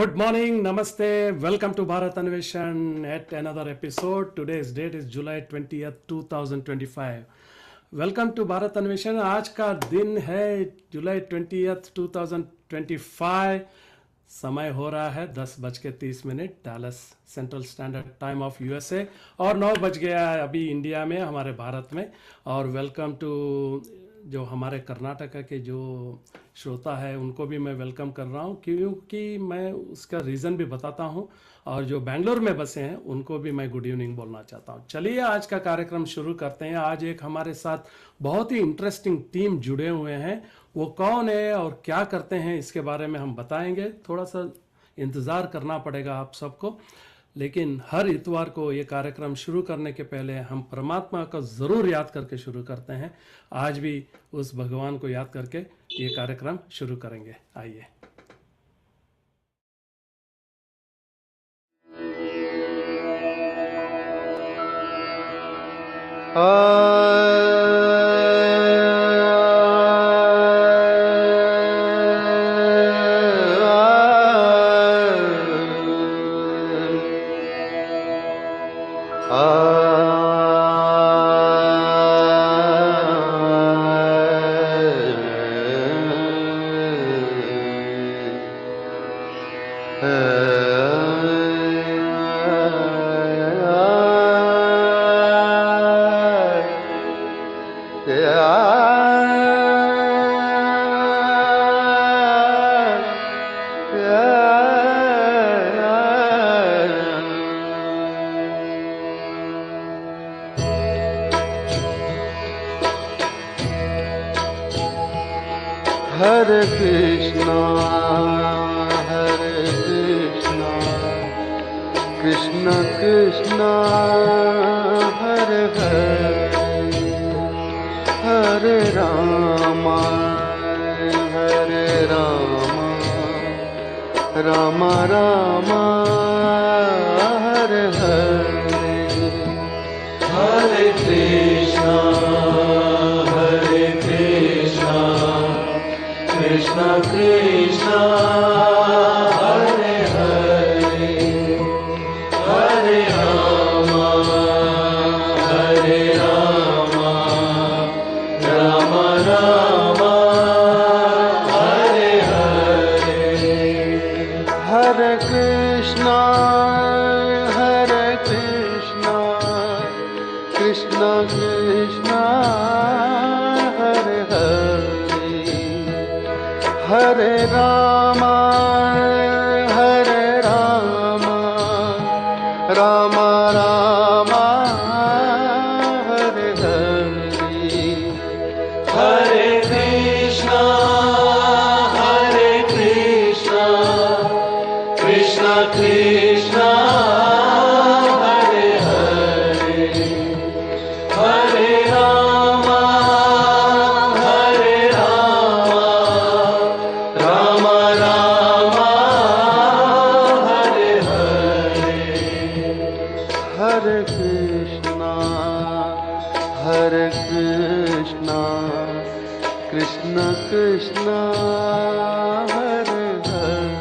Good morning, Namaste. Welcome to Bharat Anveshan at another episode. Today's date is July 20th, 2025. Welcome to Bharat Anveshan. आज का दिन है जुलाई 20th 2025। समय हो रहा है 10:30 Dallas central standard time of USA और 9 बज गया है अभी इंडिया में, हमारे भारत में। और वेलकम टू जो हमारे कर्नाटका के जो श्रोता है उनको भी मैं वेलकम कर रहा हूँ, क्योंकि मैं उसका रीज़न भी बताता हूँ। और जो बेंगलोर में बसे हैं उनको भी मैं गुड इवनिंग बोलना चाहता हूँ। चलिए आज का कार्यक्रम शुरू करते हैं। आज एक हमारे साथ बहुत ही इंटरेस्टिंग टीम जुड़े हुए हैं। वो कौन है और क्या करते हैं इसके बारे में हम बताएंगे। थोड़ा सा इंतज़ार करना पड़ेगा आप सबको, लेकिन हर इतवार को ये कार्यक्रम शुरू करने के पहले हम परमात्मा को ज़रूर याद करके शुरू करते हैं। आज भी उस भगवान को याद करके ये कार्यक्रम शुरू करेंगे। आइए। Hare Krishna, Hare Krishna, Krishna Krishna, Hare Hare, Hare Rama, Hare Rama, Rama Rama, Hare Hare, Hare Krishna, Hare Krishna, Krishna Krishna, Hare Hare, Hare Rama, Hare Rama, Rama Rama, Hare Hare, Hare Krishna, Hare Krishna, Krishna Krishna, Hare Hare, Hare Rama, Hare Rama, Rama Rama, Hare Hare, Hare Krishna, Hare Krishna, Krishna Krishna, Hare Hare, Hare Rama, Hare Rama, Rama Rama, Hare Hare, Hare Krishna, Hare Krishna, Krishna Krishna, Hare Hare,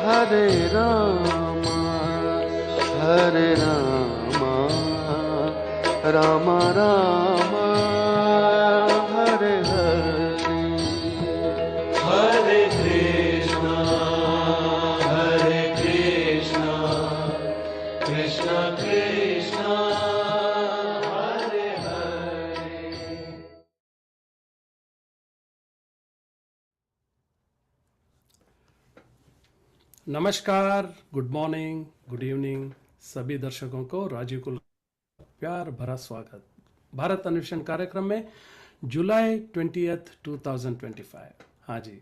Hare Rama, Hare Rama, Rama Rama, Hare Hare, Hare Krishna, Hare Krishna, Krishna Krishna, Hare Hare. नमस्कार, good morning, good evening सभी दर्शकों को राजीव कुल प्यार भरा स्वागत भारत अन्वेषण कार्यक्रम में जुलाई 20th 2025। हाँ जी,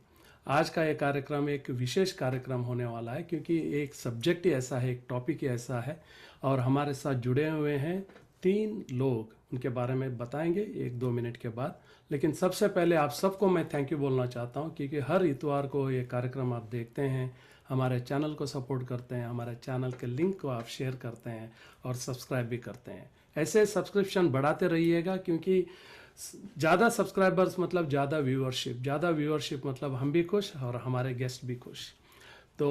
आज का ये कार्यक्रम एक विशेष कार्यक्रम होने वाला है, क्योंकि एक सब्जेक्ट ही ऐसा है, एक टॉपिक ही ऐसा है। और हमारे साथ जुड़े हुए हैं 3 लोग, उनके बारे में बताएंगे 1-2 मिनट के बाद। लेकिन सबसे पहले आप सबको मैं थैंक यू बोलना चाहता हूँ, क्योंकि हर इतवार को ये कार्यक्रम आप देखते हैं, हमारे चैनल को सपोर्ट करते हैं, हमारे चैनल के लिंक को आप शेयर करते हैं और सब्सक्राइब भी करते हैं। ऐसे सब्सक्रिप्शन बढ़ाते रहिएगा, क्योंकि ज़्यादा सब्सक्राइबर्स मतलब ज़्यादा व्यूअरशिप मतलब हम भी खुश और हमारे गेस्ट भी खुश। तो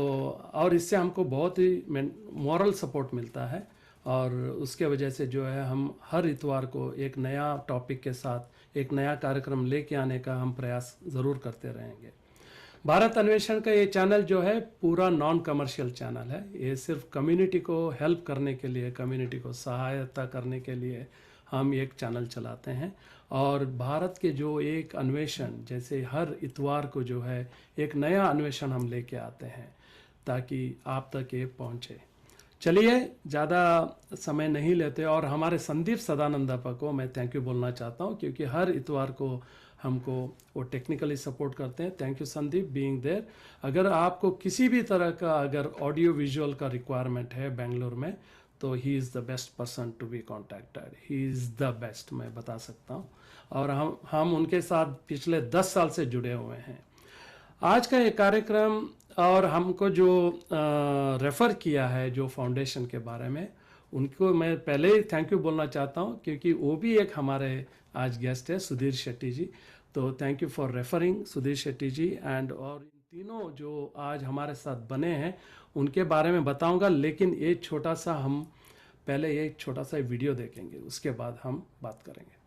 और इससे हमको बहुत ही मॉरल सपोर्ट मिलता है, और उसके वजह से जो है हम हर इतवार को एक नया टॉपिक के साथ एक नया कार्यक्रम लेके आने का हम प्रयास ज़रूर करते रहेंगे। भारत अन्वेषण का ये चैनल जो है पूरा नॉन कमर्शियल चैनल है। ये सिर्फ कम्युनिटी को हेल्प करने के लिए, कम्युनिटी को सहायता करने के लिए हम एक चैनल चलाते हैं। और भारत के जो एक अन्वेषण, जैसे हर इतवार को जो है एक नया अन्वेषण हम लेके आते हैं ताकि आप तक ये पहुँचे। चलिए, ज़्यादा समय नहीं लेते, और हमारे संदीप सदानंदप्पा को मैं थैंक यू बोलना चाहता हूँ, क्योंकि हर इतवार को हमको वो टेक्निकली सपोर्ट करते हैं। Thank you Sandeep being there. अगर आपको किसी भी तरह का अगर ऑडियो विजुअल का रिक्वायरमेंट है बेंगलोर में, तो he is the best person to be contacted. He is the best, मैं बता सकता हूँ। और हम उनके साथ पिछले 10 साल से जुड़े हुए हैं। आज का ये कार्यक्रम, और हमको जो रेफ़र किया है जो फाउंडेशन के बारे में, उनको मैं पहले ही थैंक यू बोलना चाहता हूँ, क्योंकि वो भी एक हमारे आज गेस्ट है, सुधीर शेट्टी जी। तो thank you for referring Sudhir Shetty ji. And और इन तीनों जो आज हमारे साथ बने हैं उनके बारे में बताऊंगा, लेकिन एक छोटा सा हम पहले एक छोटा सा वीडियो देखेंगे, उसके बाद हम बात करेंगे।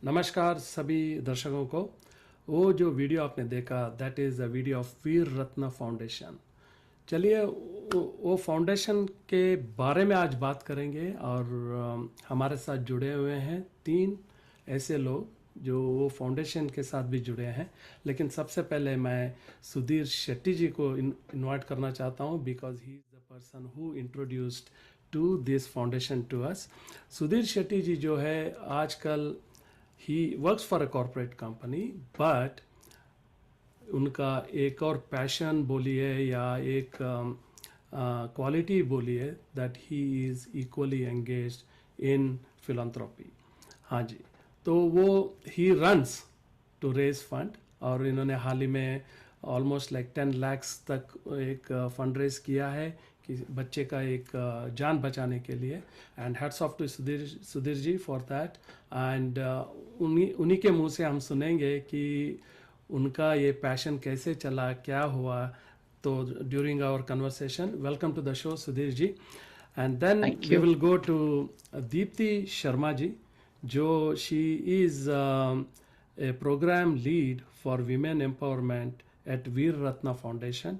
नमस्कार सभी दर्शकों को। वो जो वीडियो आपने देखा, that is a video of Veer Ratna foundation. चलिए, वो फाउंडेशन के बारे में आज बात करेंगे। और हमारे साथ जुड़े हुए हैं 3 ऐसे लोग जो वो फाउंडेशन के साथ भी जुड़े हैं। लेकिन सबसे पहले मैं सुधीर शेट्टी जी को इनवाइट करना चाहता हूँ, because he is the person who introduced to this foundation to us. Sudhir Shetty ji जो है आजकल he works for a corporate company, but उनका एक और पैशन बोलिए या एक क्वालिटी बोलिए, that he is equally engaged in philanthropy. हाँ जी, तो वो he runs to raise fund, और इन्होंने हाल ही में ऑलमोस्ट लाइक 10 लाख्स तक एक फंड रेज किया है कि बच्चे का एक जान बचाने के लिए। And hats off to Sudhir ji for that. And उन्हीं के मुंह से हम सुनेंगे कि उनका ये पैशन कैसे चला, क्या हुआ। तो during our conversation, welcome to the show Sudhir ji. And then we will go to Deepti Sharma ji, जो she is a programme lead for women empowerment at Veer Ratna foundation.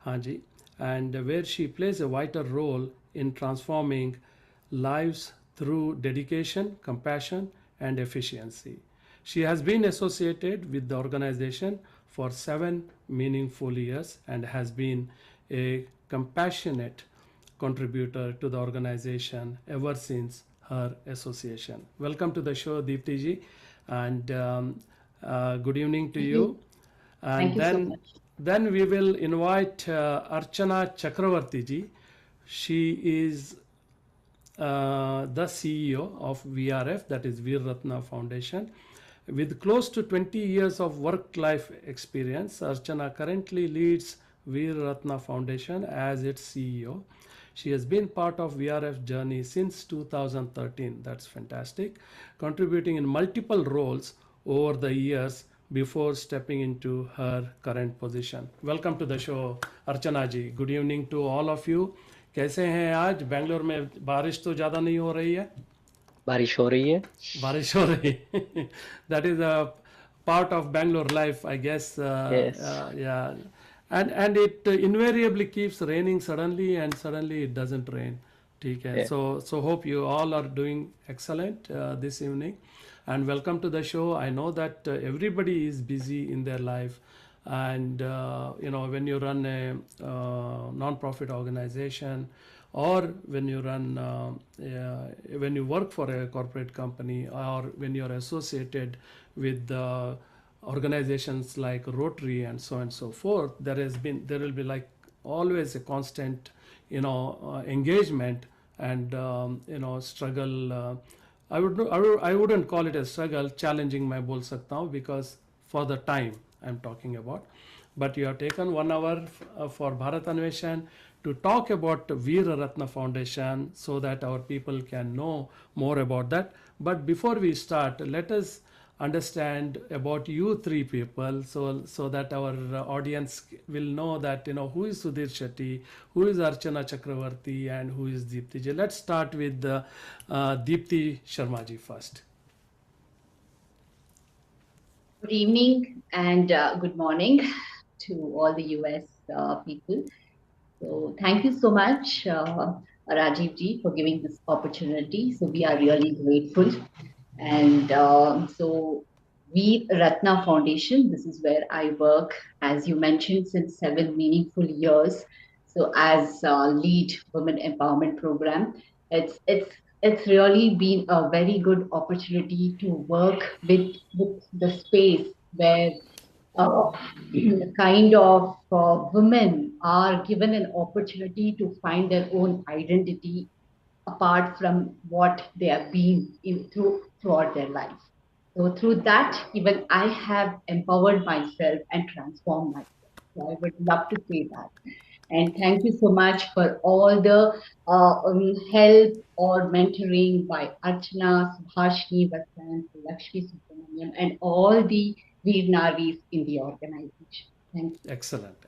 हाँ जी। and where she plays a vital role in transforming lives through dedication, compassion, and efficiency. She has been associated with the organization for 7 meaningful years and has been a compassionate contributor to the organization ever since her association. Welcome to the show, Deepti ji, and good evening to Thank you. you. And Thank you so much. then we will invite Archana Chakravarti ji. She is the CEO of VRF, that is Veer Ratna Foundation. With close to 20 years of work life experience, Archana currently leads Veer Ratna Foundation as its CEO. She has been part of VRF journey since 2013. That's fantastic. Contributing in multiple roles over the years before stepping into her current position. Welcome to the show, Archana ji. Good evening to all of you. कैसे हैं आज? बेंगलोर में बारिश तो ज़्यादा नहीं हो रही है? बारिश हो रही है बारिश हो रही है. That is a part of Bangalore life, I guess. Yes. Yeah, and it invariably keeps raining suddenly, and suddenly it doesn't rain. ठीक है. Yeah. So hope you all are doing excellent this evening, and welcome to the show. I know that everybody is busy in their life, and when you run a non-profit organization, or when you run when you work for a corporate company, or when you're associated with organizations like Rotary and so on and so forth, there will be like always a constant engagement and struggle. I wouldn't call it a struggle, challenging मैं बोल सकता हूँ, because for the time I'm talking about. But you have taken 1 hour for Bharat Anveshan to talk about Veer Ratna Foundation so that our people can know more about that. But before we start, let us understand about you three people, so that our audience will know that who is Sudhir Shetty, who is Archana Chakravarti, and who is Deepti ji. Let's start with Deepti Sharma ji first. Good evening and good morning to all the US people. So thank you so much, Rajiv ji, for giving this opportunity. So we are really grateful. And so Veer Ratna Foundation, this is where I work, as you mentioned, since 7 meaningful years. So as lead women empowerment program, it's really been a very good opportunity to work with the space where the kind of women are given an opportunity to find their own identity apart from what they have been throughout their life. So through that, even I have empowered myself and transformed myself. So I would love to say that. And thank you so much for all the help or mentoring by Archana, Subhashini Vasant, Lakshmi Subramaniam, and all the Veer Naris in the organization. Thank you.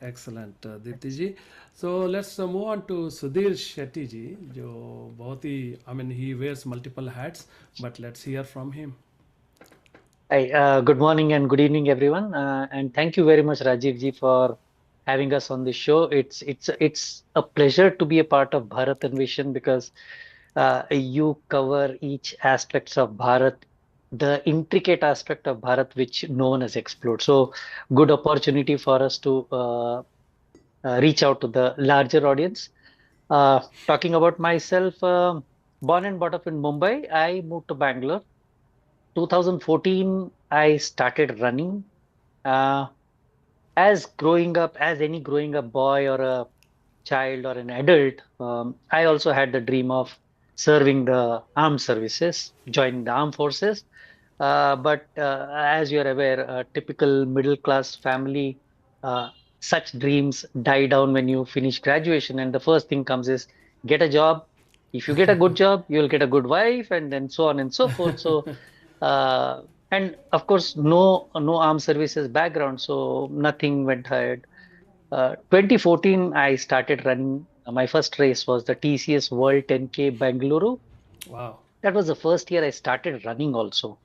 Excellent Deepti ji. So let's move on to Sudhir Shetty ji, जो बहुत ही, he wears multiple hats, but let's hear from him. Hi, good morning and good evening, everyone. And thank you very much, Rajiv ji, for having us on this show. It's a pleasure to be a part of Bharat Anveshan because you cover each aspects of Bharat, the intricate aspect of Bharat which no one has explored. So good opportunity for us to reach out to the larger audience. Talking about myself, born and brought up in Mumbai, I moved to Bangalore. 2014, I started running. As any growing up boy or a child or an adult, I also had the dream of serving the armed services, joining the armed forces. But as you're aware, a typical middle class family, such dreams die down when you finish graduation. And the first thing comes is get a job. If you get a good job, you'll get a good wife, and then so on and so forth. So, and of course, no armed services background, so nothing went ahead. 2014, I started running. My first race was the TCS World 10K Bengaluru. Wow. That was the first year I started running also.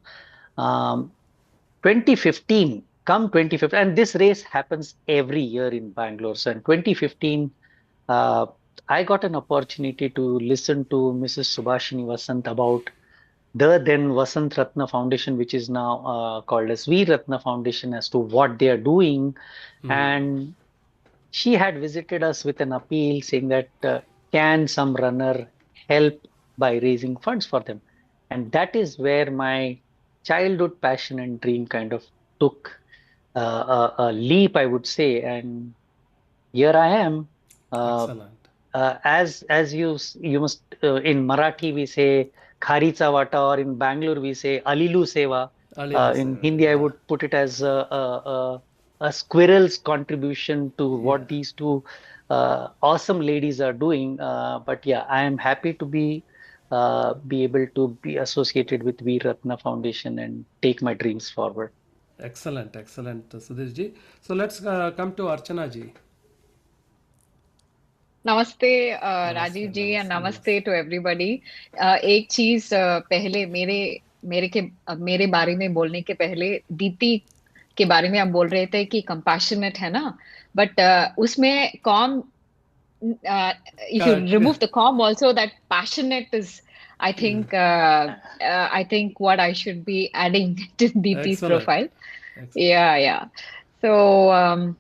2015, and this race happens every year in Bangalore. So in 2015, uh, I got an opportunity to listen to Mrs. Subhashini Vasant about the then Vasant Ratna Foundation, which is now called as V Ratna Foundation, as to what they are doing. And she had visited us with an appeal saying that can some runner help by raising funds for them? And that is where my childhood passion and dream kind of took a leap, I would say. And here I am. Uh, Excellent. as you must in Marathi we say Kharita Vata, or in Bangalore we say Alilu Seva. Alilu In Seva, Hindi, I yeah. would put it as a squirrel's contribution to Yeah. what these two awesome ladies are doing. But yeah, I am happy to be able to be associated with Veer Ratna Foundation and take my dreams forward. Excellent, excellent, Sudesh ji. So let's come to Archana ji. नमस्ते Namaste, Rajiv ji and namaste, नमस्ते namaste. To everybody एक चीज पहले मेरे बारे में बोलने के पहले दीप्ति के बारे में आप बोल रहे थे कि कंपैशनेट है ना बट उसमें com if you Correct. remove the com also that passionate is I think what I should be adding to Deepti's Excellent. profile. Excellent. Yeah. So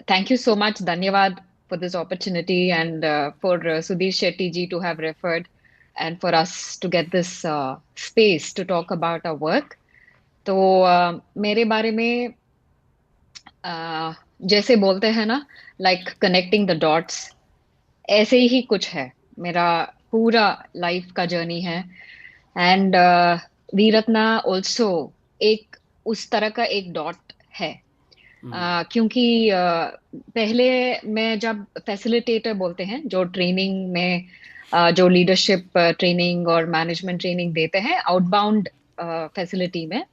thank you so much, Dhanyavad, for this opportunity and for Sudhir Shetty ji to have referred and for us to get this space to talk about our work. तो मेरे बारे में जैसे बोलते हैं ना like connecting the dots, ऐसे ही कुछ है. मेरा पूरा लाइफ का जर्नी है एंड वीरत्ना ऑल्सो एक उस तरह का एक डॉट है. क्योंकि पहले मैं जब फैसिलिटेटर बोलते हैं जो ट्रेनिंग में जो लीडरशिप ट्रेनिंग और मैनेजमेंट ट्रेनिंग देते हैं आउटबाउंड फैसिलिटी में,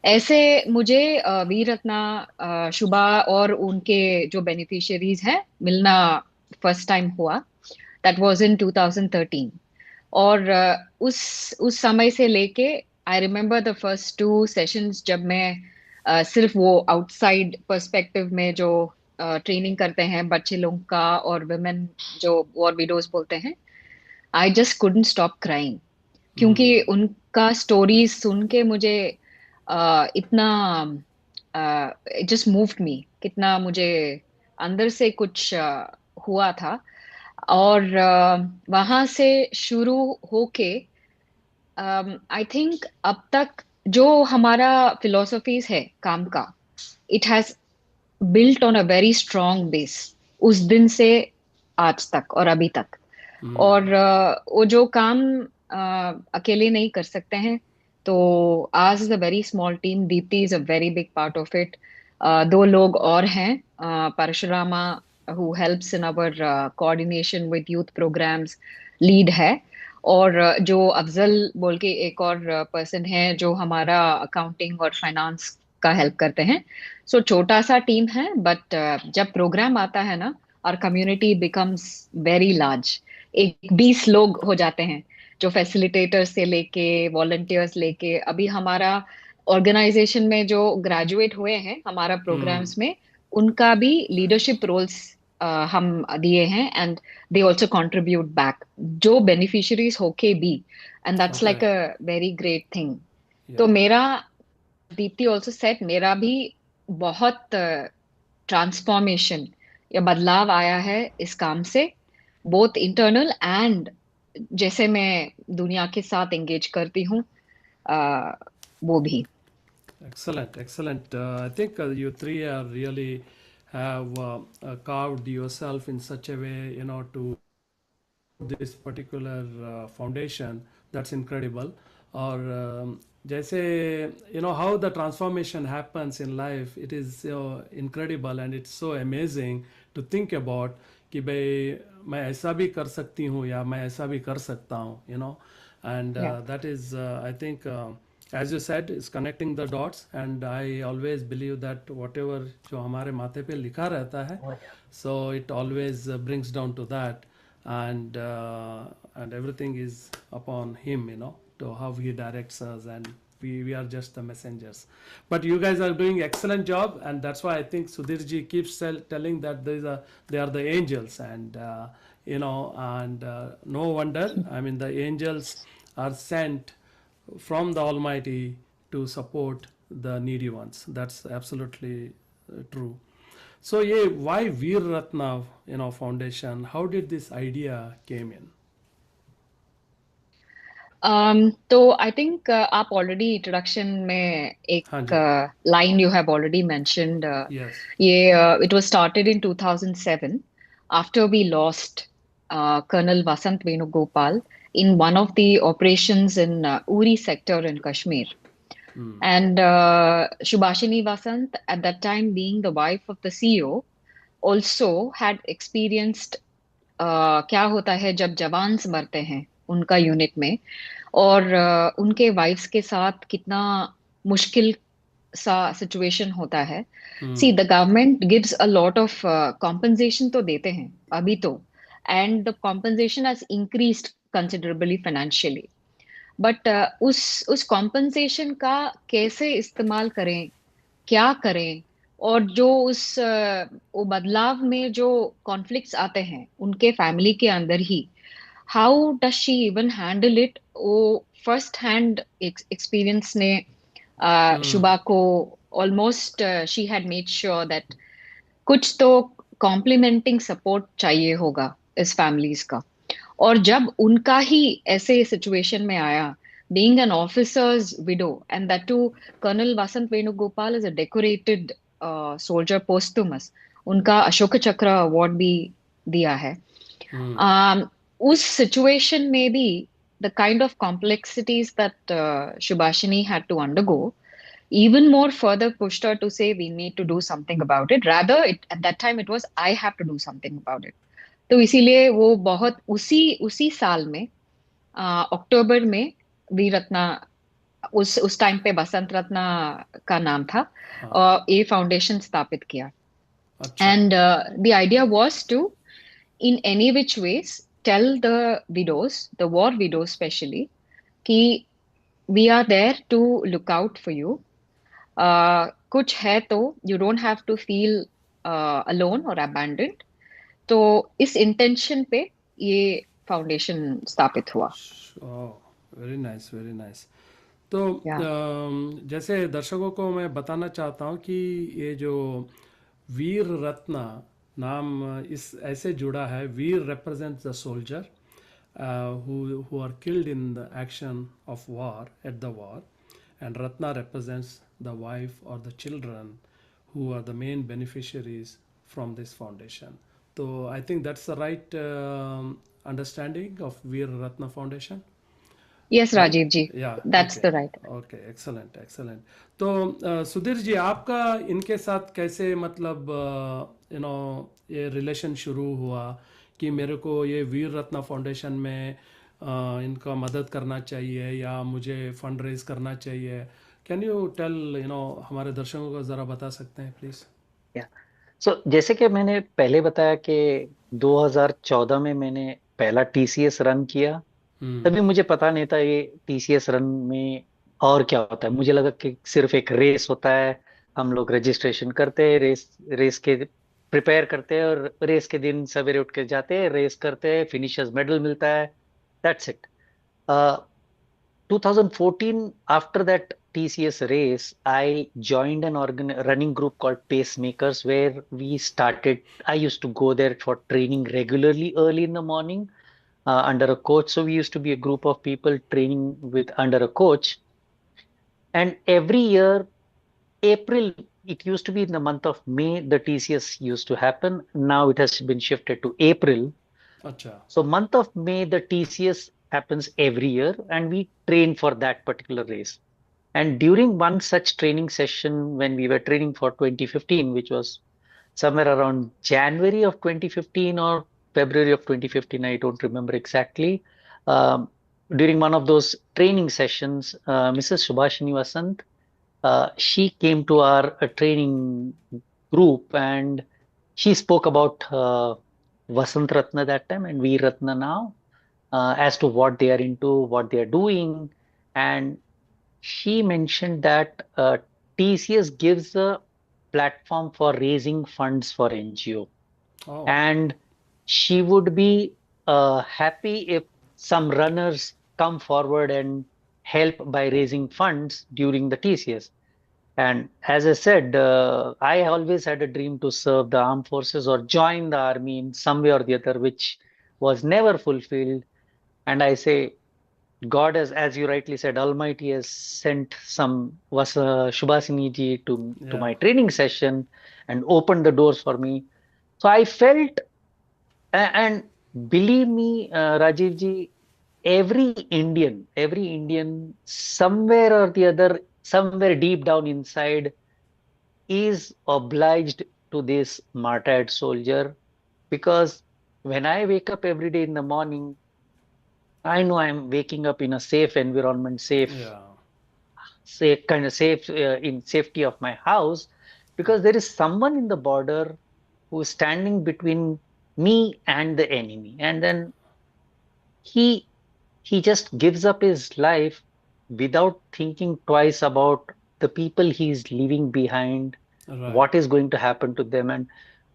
ऐसे मुझे वीर रत्ना शुभा और उनके जो बेनिफिशियरीज हैं मिलना फर्स्ट टाइम हुआ. दैट वाज इन 2013 और उस समय से लेके I remember the first 2 sessions जब मैं सिर्फ वो आउटसाइड पर्सपेक्टिव में जो ट्रेनिंग करते हैं बच्चे लोग का और वुमेन जो वॉर विडोज बोलते हैं, I just couldn't stop crying क्योंकि उनका स्टोरीज सुन के मुझे इतना इट जस्ट मूव्ड मी, कितना मुझे अंदर से कुछ हुआ था. और वहां से शुरू होके आई थिंक अब तक जो हमारा फिलोसफीज है काम का, it has built on a very strong base उस दिन से आज तक और अभी तक. और वो जो काम अकेले नहीं कर सकते हैं, तो आज is a very small team. Deepti is a very big part of it. 2 लोग और हैं, परशुरामा who helps in our coordination with youth programs, lead है. और जो अफजल बोल के एक और पर्सन है जो हमारा अकाउंटिंग और फाइनेंस का हेल्प करते हैं. सो छोटा सा टीम है बट जब प्रोग्राम आता है ना, our community becomes very large. 20 लोग हो जाते हैं जो फैसिलिटेटर से लेके वॉलंटियर्स लेके. अभी हमारा ऑर्गेनाइजेशन में जो ग्रेजुएट हुए हैं हमारा प्रोग्राम्स में, उनका भी लीडरशिप रोल्स हम दिए हैं and they also contribute back जो बेनिफिशियरीज होके भी, and that's like a very great thing. तो मेरा, दीप्ति ऑल्सो सेट, मेरा भी बहुत ट्रांसफॉर्मेशन या बदलाव आया है इस काम से, बोथ इंटरनल एंड जैसे मैं दुनिया के साथ एंगेज करती हूँ वो भी. Excellent, excellent. I think you three are really have carved yourself in such a way, to this particular foundation. That's incredible. Or jaise, how the transformation happens in life, it is incredible and it's so amazing to think about कि भाई मैं ऐसा भी कर सकती हूँ या मैं ऐसा भी कर सकता हूँ, and that is I think as you said is connecting the dots, and I always believe that whatever जो हमारे माथे पे लिखा रहता है, so it always brings down to that, and everything is upon him, to how he directs us and we are just the messengers. But you guys are doing excellent job, and that's why I think Sudhirji keeps telling that they are the angels, and no wonder. I mean, the angels are sent from the Almighty to support the needy ones. That's absolutely true. So yeah, why Veer Ratna, foundation? How did this idea came in? तो I think आप already introduction में हाँ एक जी. Line you have already mentioned Yes. ये it was started in 2007 after we lost Colonel Vasant Venugopal in one of the operations in Uri sector in Kashmir. And Shubhashini Vasant, at that time being the wife of the CEO, also had experienced क्या होता है जब jawans मरते हैं उनका unit में, और उनके वाइफ्स के साथ कितना मुश्किल सा सिचुएशन होता है. See the government gives a lot of compensation तो देते हैं अभी तो, and the compensation has increased considerably financially, but उस कॉम्पनसेशन का कैसे इस्तेमाल करें, क्या करें, और जो वो बदलाव में जो कॉन्फ्लिक्ट्स आते हैं उनके फैमिली के अंदर ही, how does she even handle it, वो फर्स्ट हैंड एक्सपीरियंस ने शुभा को almost she had made sure that कुछ तो कॉम्प्लीमेंटिंग सपोर्ट चाहिए होगा इस फैमिलीज का. और जब उनका ही ऐसे सिचुएशन में आया, being an officer's widow, and that too Colonel Vasant Venugopal is a decorated soldier posthumous, उनका अशोक चक्र अवार्ड भी दिया है. उस सिचुएशन में भी the kind of complexities that Shubhashini had to undergo even more further pushed her to say we need to do something about it. Rather, at that time it was I have to do something about it. तो इसीलिए वो बहुत उसी साल में अक्टूबर में वीर रत्ना, उस time पे बसंत रत्ना का नाम था, और ये फाउंडेशन स्थापित किया. And the idea was to in any which ways tell the widows, the war widows especially, कि we are there to look out for you. कुछ है तो you don't have to feel alone or abandoned. तो इस intention पे ये foundation स्थापित हुआ. Very nice, very nice. तो जैसे दर्शकों को मैं बताना चाहता हूँ कि ये जो वीर रत्ना नाम इस ऐसे जुड़ा है. वीर represents the soldier who are killed in the action of war, at the war, and Ratna represents the wife or the children who are the main beneficiaries from this foundation. So I think that's the right understanding of Veer Ratna Foundation. Yes, Rajiv ji. Yeah, that's okay. the right. Okay, excellent, excellent. तो सुधीर जी, आपका इनके साथ कैसे मतलब ये relation शुरू हुआ कि मेरे को ये वीर रत्ना फाउंडेशन में इनका मदद करना चाहिए या मुझे फंड रेज करना चाहिए? कैन यू टेल हमारे दर्शकों को ज़रा बता सकते हैं प्लीज़? सो जैसे कि मैंने पहले बताया कि 2014 में मैंने पहला टीसीएस रन किया. तभी मुझे पता नहीं था ये टीसीएस रन में और क्या होता है. मुझे लगा कि सिर्फ एक रेस होता है, हम लोग रजिस्ट्रेशन करते हैं, रेस के प्रिपेयर करते हैं, और रेस के दिन सवेरे उठ के जाते हैं, रेस करते हैं, फिनिशर्स मेडल मिलता है, that's it. 2014, after that TCS race, I joined an running group called Pacemakers, where we started. I used to go there for training regularly early in the morning under a coach. So we used to be a group of people training under a coach. And every year, April, it used to be in the month of May, the TCS used to happen. Now it has been shifted to April. Achha. So month of May, the TCS happens every year, and we train for that particular race. And during one such training session, when we were training for 2015, which was somewhere around January of 2015 or February of 2015, I don't remember exactly. During one of those training sessions, Mrs. Shubhashini Vasant, she came to our training group, and she spoke about Vasant Ratna that time and Veer Ratna now, as to what they are into, what they are doing. And she mentioned that TCS gives a platform for raising funds for NGO, Oh, and she would be happy if some runners come forward and help by raising funds during the TCS. And as I said, I always had a dream to serve the armed forces or join the army in some way or the other, which was never fulfilled. And I say, God has, as you rightly said, Almighty has sent some was Shubhasini ji to yeah, my training session and opened the doors for me. So I felt, and believe me, Rajiv ji, every Indian, somewhere or the other, somewhere deep down inside, is obliged to this martyred soldier, because when I wake up every day in the morning, I know I'm waking up in a safe environment, yeah, safe kind of safe in safety of my house, because there is someone in the border who is standing between me and the enemy, and then he he just gives up his life without thinking twice about the people he's leaving behind, right, what is going to happen to them. And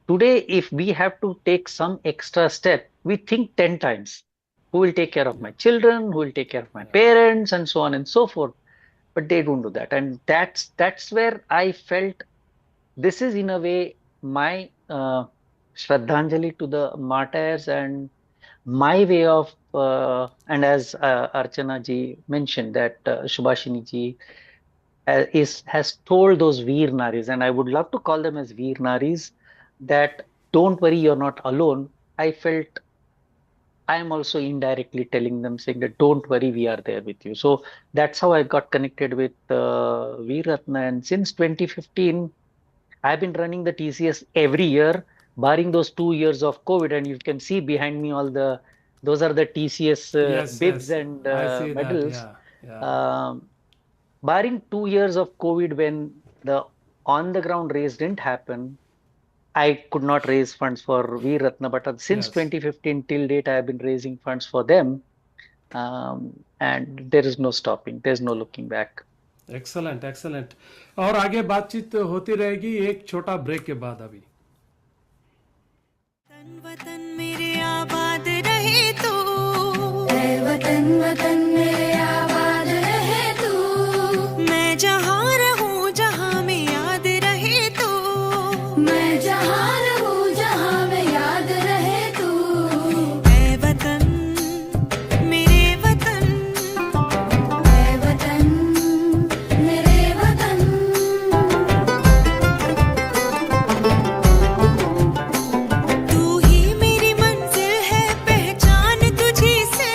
today, if we have to take some extra step, we think 10 times. Who will take care of yeah, my children? Who will take care of my yeah, parents? And so on and so forth. But they don't do that. And that's where I felt this is in a way my Shraddhanjali to the martyrs, and my way of and as Archana ji mentioned that Shubhashini ji is has told those Veer Naris, and I would love to call them as Veer Naris, that don't worry, you're not alone. I felt I am also indirectly telling them, saying that don't worry, we are there with you. So that's how I got connected with Veer Ratna, and since 2015, I've been running the TCS every year, barring those 2 years of COVID, and you can see behind me all the those are the TCS yes, bibs yes, and I see that, medals. yeah, yeah, Um, Barring 2 years of COVID, when the on the ground raise didn't happen, I could not raise funds for Veer Ratna. But since yes, 2015 till date, I have been raising funds for them, and there is no stopping. There's no looking back. Excellent excellent. और आगे बातचीत होती रहेगी एक छोटा break के बाद अभी। तन वतन मेरे आबाद रहे तू, ऐ वतन वतन मेरे आबाद रहे तू, मैं जहाँ रहूँ जहाँ में याद रहे तू, मैं जहाँ रहूँ जहाँ में याद रहे तू, ऐ वतन मेरे वतन, ऐ वतन मेरे वतन। तू ही मेरी मंजिल है पहचान तुझी से,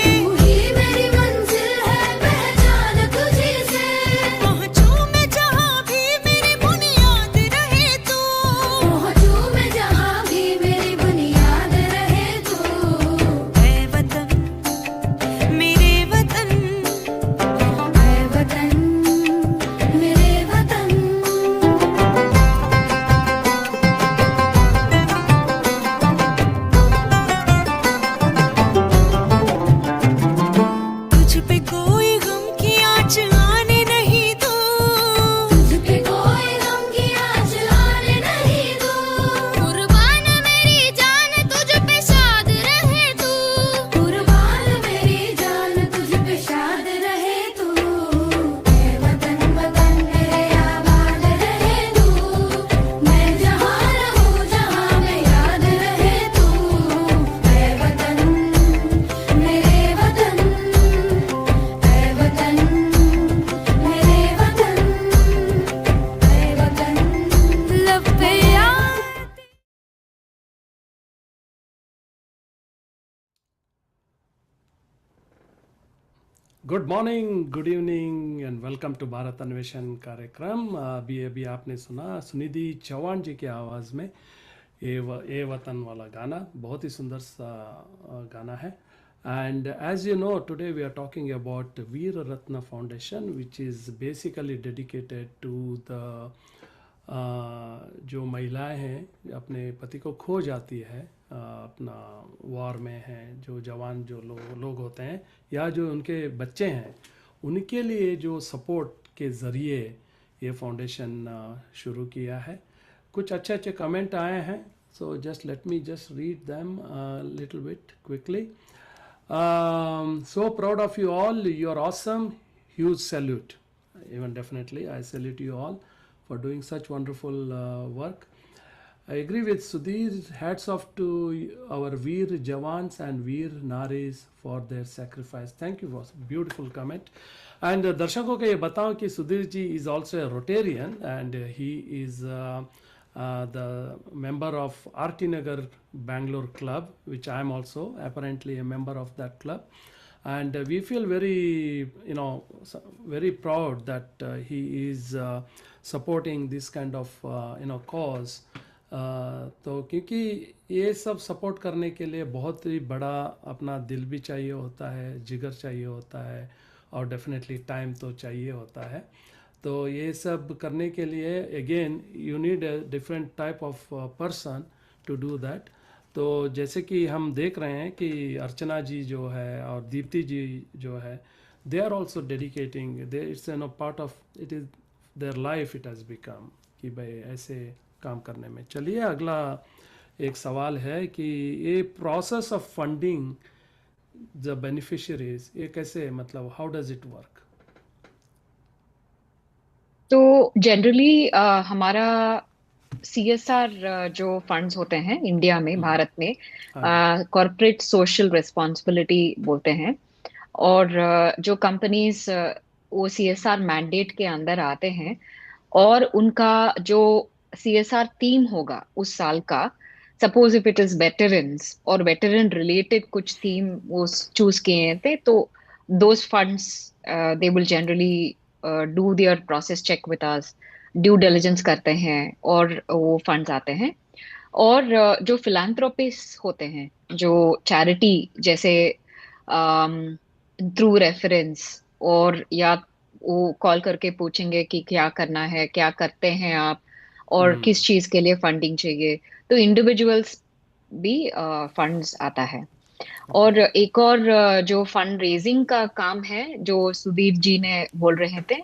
तू ही मेरी मंजिल है पहचान तुझी से, पहुँचूं मैं जहाँ भी मेरी बुनियाद रहे तू, पहुँचूं मैं जहाँ भी मेरी बुनियाद रहे तू, ऐ वतन मेरे वतन, ऐ वतन मेरे वतन। तुझ पे कोई गम की आँच आने नहीं दूँ, तुझ पे कोई गम की आँच आने नहीं दूँ, कुर्बान मेरी जान तुझ पे शाद रहे तू, कुर्बान मेरी जान तुझ पे शाद रहे तू, ऐ वतन वतन मेरे आबाद रहे तू, मैं जहाँ रहूँ जहाँ में याद रहे तू, ऐ वतन मेरे वतन, ऐ वतन मेरे वतन, ऐ वतन लब पे याद। Good morning, good evening and welcome to Bharat Anveshan कार्यक्रम। अभी अभी आपने सुना सुनिधि चौहान जी की आवाज़ में ए वतन वाला गाना, बहुत ही सुंदर सा गाना है। And as you know today we are talking about Veer Ratna foundation which is basically dedicated to the जो महिलाएं हैं अपने पति को खो जाती है, अपना वॉर में हैं जो जवान जो लोग होते हैं या जो उनके बच्चे हैं उनके लिए जो सपोर्ट के ज़रिए ये फाउंडेशन शुरू किया है। कुछ अच्छे अच्छे कमेंट आए हैं, so just let me just read them little bit quickly. So proud of you all, you are awesome, huge salute. Even definitely I salute you all for doing such wonderful work. I agree with Sudhir, hats off to our Veer Jawans and Veer Naris for their sacrifice. Thank you for beautiful comment. And दर्शकों को ये बताऊं कि Sudhir ji is also a Rotarian and he is the member of RT Nagar Bangalore Club, which I am also apparently a member of that club. And we feel very, very proud that he is supporting this kind of, cause. तो क्योंकि ये सब support करने के लिए बहुत ही बड़ा अपना दिल भी चाहिए होता है, जिगर चाहिए होता है, और डेफिनेटली टाइम तो चाहिए होता है। तो ये सब करने के लिए again you need a different type of person to do that. तो जैसे कि हम देख रहे हैं कि अर्चना जी जो है और दीप्ति जी जो है, they are also dedicating, they it's an part of it is their life, it has become कि भाई ऐसे काम करने में। चलिए अगला एक सवाल है कि ये process of funding the beneficiaries, ये कैसे, मतलब हाउ डज इट वर्क? तो जनरली हमारा CSR जो फंड्स होते हैं इंडिया में, भारत में, कॉर्पोरेट सोशल रिस्पॉन्सिबिलिटी बोलते हैं। और जो कंपनीज वो CSR मैंडेट के अंदर आते हैं और उनका जो CSR थीम होगा उस साल का, suppose if it is veterans और वेटरन रिलेटेड कुछ थीम वो चूज किए थे, तो those funds they will generally do their process check with us, due diligence करते हैं और वो फंड्स आते हैं। और जो फिलैंथ्रोपिस्ट होते हैं, जो चैरिटी जैसे थ्रू रेफरेंस और या वो कॉल करके पूछेंगे कि क्या करना है, क्या करते हैं आप, और किस चीज के लिए फंडिंग चाहिए, तो इंडिविजुअल्स भी फंड्स आता है। और एक और जो फंड रेजिंग का काम है जो सुधीर जी ने बोल रहे थे,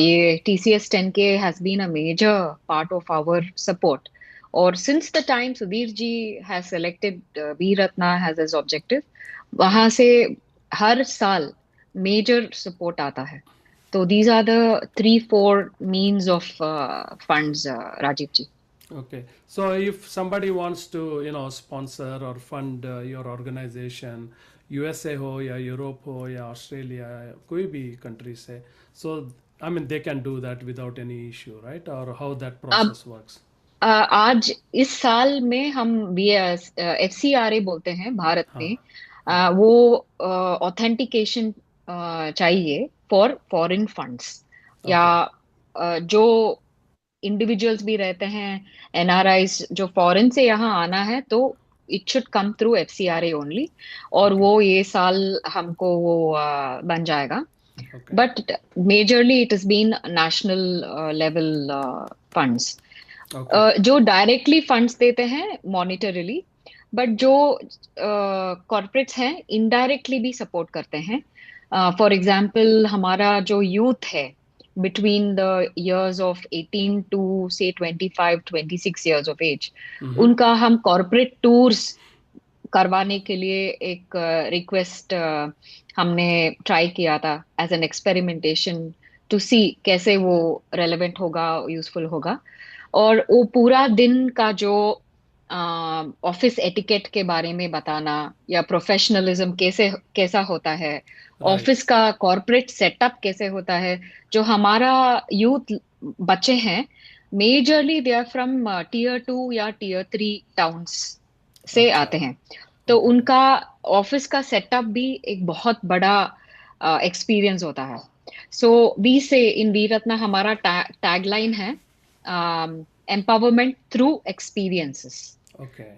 ये TCS 10K has been a major part of our support. और since the time Sudhir ji has selected V-Ratna as his objective, वहां से हर साल major support आता है। तो these are the 3-4 means of funds, Rajiv ji. Okay, so if somebody wants to, sponsor or fund your organization, USA हो या Europe हो या ऑस्ट्रेलिया, कोई भी कंट्री से, so I mean they can do that without any issue, right? Or how that process works? आज इस साल में हम FCRA बोलते हैं भारत में, वो ऑथेंटिकेशन चाहिए फॉर फॉरेन फंड्स, या जो इंडिविजुअल्स भी रहते हैं, NRIs जो फॉरेन से यहाँ आना है, तो it should come through FCRA only, और वो ये साल हमको वो बन जाएगा। But majorly it is been national level funds, जो डायरेक्टली फंड्स देते हैं मॉनिटरीली, बट जो कॉर्पोरेट्स हैं इनडायरेक्टली भी सपोर्ट करते हैं। फॉर एग्जाम्पल हमारा जो यूथ है between the years of 18 to say 25-26 years of age, उनका हम corporate tours करवाने के लिए एक रिक्वेस्ट हमने ट्राई किया था एज एन एक्सपेरिमेंटेशन टू सी कैसे वो रेलेवेंट होगा, यूजफुल होगा। और वो पूरा दिन का जो ऑफिस एटिकेट के बारे में बताना, या प्रोफेशनलिज्म कैसा होता है, ऑफिस का कॉर्पोरेट सेटअप कैसे होता है। जो हमारा यूथ बच्चे हैं majorly they are from Tier 2 या Tier 3 टाउन्स से आते हैं, तो उनका ऑफिस का सेटअप भी एक बहुत बड़ा एक्सपीरियंस होता है। सो वी से इन वीरत्ना हमारा टैगलाइन है एम्पावरमेंट थ्रू एक्सपीरियंसेस।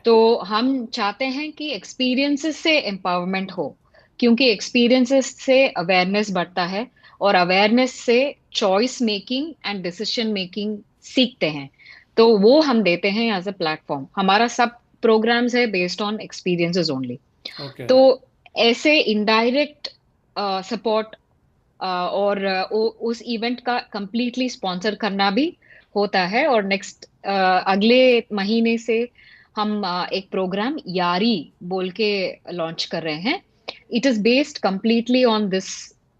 तो हम चाहते हैं कि एक्सपीरियंसेस से एम्पावरमेंट हो, क्योंकि एक्सपीरियंसेस से अवेयरनेस बढ़ता है, और अवेयरनेस से choice making and decision making सीखते हैं। तो वो हम देते हैं एज अ प्लेटफॉर्म। हमारा सब प्रोग्राम्स है बेस्ड ऑन एक्सपीरियंसेस ओनली। तो ऐसे इनडायरेक्ट सपोर्ट और उस इवेंट का कंप्लीटली स्पॉन्सर करना भी होता है। और नेक्स्ट अगले महीने से हम एक प्रोग्राम यारी बोल के लॉन्च कर रहे हैं। It is based completely on this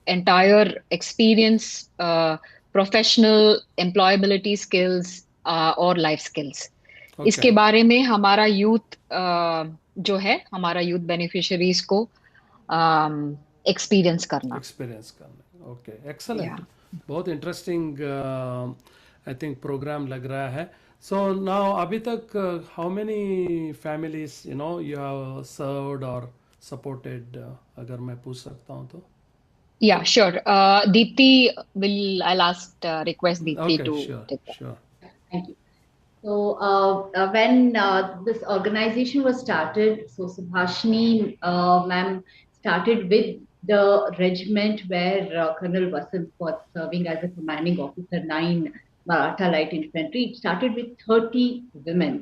entire experience, professional employability skills और लाइफ स्किल्स। इसके Okay. बारे में हमारा यूथ जो है, हमारा यूथ बेनिफिशियरीज को एक्सपीरियंस करना। एक्सपीरियंस करना। ओके, या एक्सलेंट। बहुत इंटरेस्टिंग आई थिंक प्रोग्राम लग रहा है। सो नाउ अभी तक how many families you have served और सपोर्टेड, अगर मैं पूछ सकता हूँ तो? या sure, Deepti will, I last request Deepti okay, to sure take that. Sure. Thank you. So, when this organization was started, so Subhashini ma'am started with the regiment where Colonel Vasant was serving as a commanding officer, 9 Maratha Light Infantry. It started with 30 women.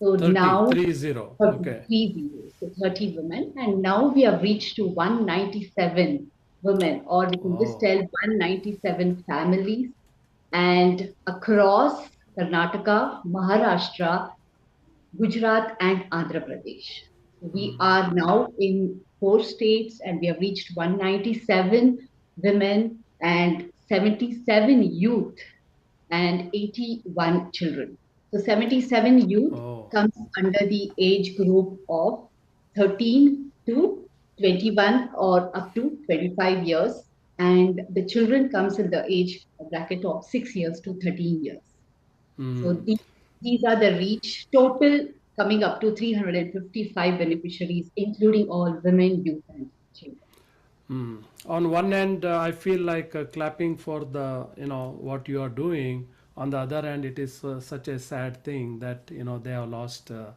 So 30, now 30. Okay. 30, so 30 women, and now we have reached to 197 women, or we can just Oh, tell 197 families, and across Karnataka, Maharashtra, Gujarat, and Andhra Pradesh. We are now in 4 states, and we have reached 197 women and 77 youth and 81 children. So 77 youth oh, comes under the age group of 13 to 21 or up to 25 years, and the children comes in the age bracket of 6 years to 13 years. So hmm. these are the reach total, coming up to 355 beneficiaries, including all women, youth, and children. Hmm. On one end, I feel like clapping for the what you are doing. On the other hand, it is such a sad thing that they have lost a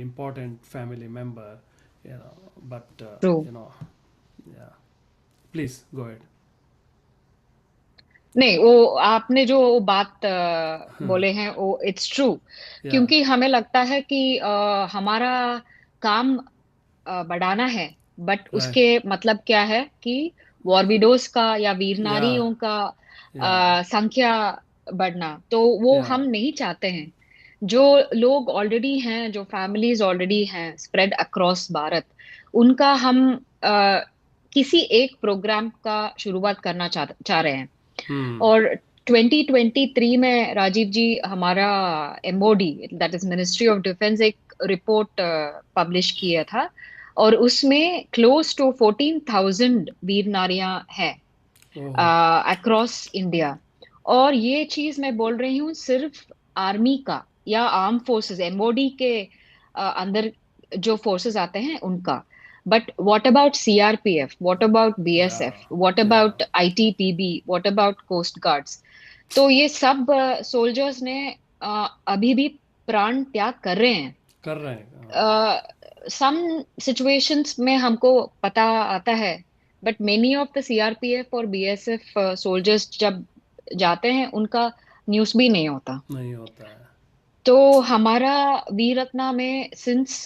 important family member. But true. yeah. Please go ahead. नहीं, वो आपने जो बात बोले हैं वो it's true. Yeah. क्योंकि हमें लगता है कि हमारा काम बढ़ाना है, बट Right. उसके मतलब क्या है कि वॉर विडोज का या वीर Yeah. नारियों का Yeah. संख्या बढ़ना, तो वो Yeah. हम नहीं चाहते हैं। जो लोग ऑलरेडी हैं, जो फैमिलीज ऑलरेडी हैं स्प्रेड अक्रॉस भारत, उनका हम किसी एक प्रोग्राम का शुरुआत करना चाह रहे हैं। Hmm. और 2023 में राजीव जी, हमारा MoD, that is ministry of defence, एक रिपोर्ट पब्लिश किया था, और उसमें क्लोज टू 14,000 वीर नारियां हैं Oh. Across India. और ये चीज मैं बोल रही हूँ सिर्फ आर्मी का या आर्म फोर्सेस, एमओडी के अंदर जो फोर्सेस आते हैं उनका। But what about CRPF, what about BSF, Yeah. What Yeah. About ITBP, what about coast guards? तो ये सब सोल्जर्स ने अभी भी प्राण त्याग कर रहे हैं। कर रहे हैं। सम सिचुएशंस में हमको पता आता है, but many of the CRPF और बीएसएफ सोल्जर्स जब जाते हैं, उनका न्यूज़ भी नहीं होता। नहीं होता है। तो हमारा वीर रत्ना में सिंस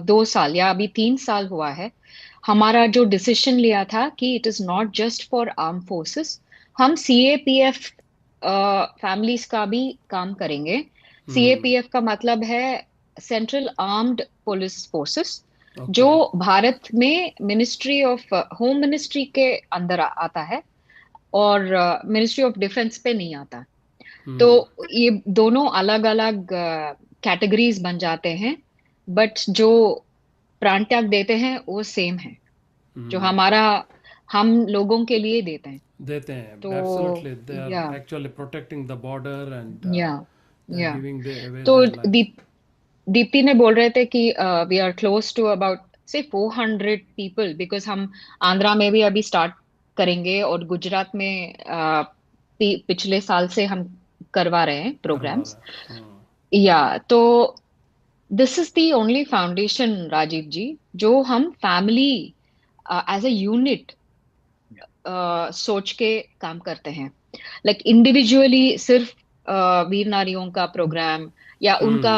2 साल या अभी 3 साल हुआ है, हमारा जो डिसीजन लिया था कि it is not just for arm forces, हम सीएपीएफ फैमिलीज का भी काम करेंगे। सीएपीएफ का मतलब है सेंट्रल आर्म्ड पुलिस फोर्सेस, जो भारत में मिनिस्ट्री ऑफ होम मिनिस्ट्री के अंदर आता है और मिनिस्ट्री ऑफ डिफेंस पे नहीं आता। तो ये दोनों अलग अलग कैटेगरीज बन जाते हैं, बट जो प्राण त्याग देते हैं वो सेम है, जो हम लोगों के लिए देते हैं। तो absolutely, they are actually protecting the border and giving away तो their life. दीप्ति ने बोल रहे थे कि we are close to about से 400 पीपल, बिकॉज हम आंध्रा में भी अभी स्टार्ट करेंगे और गुजरात में पिछले साल से हम करवा रहे हैं प्रोग्राम्स। या तो this is the only foundation Rajiv ji, जो हम फैमिली एज अ यूनिट सोच के काम करते हैं। लाइक इंडिविजुअली सिर्फ वीर नारियों का प्रोग्राम या उनका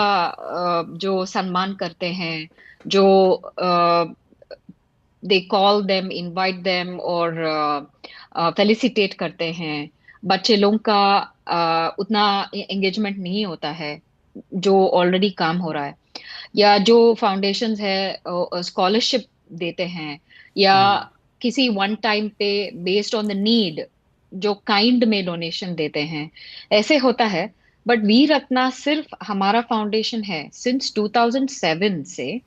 जो सम्मान करते हैं, जो they call them, invite them और felicitate करते हैं. बच्चे लोगों का उतना engagement नहीं होता है जो ऑलरेडी काम हो रहा है, या जो फाउंडेशंस है स्कॉलरशिप देते हैं, या किसी वन टाइम पे बेस्ड ऑन द नीड जो काइंड में डोनेशन देते हैं, ऐसे होता है. बट वीर रत्ना सिर्फ हमारा फाउंडेशन है. सिंस 2007 से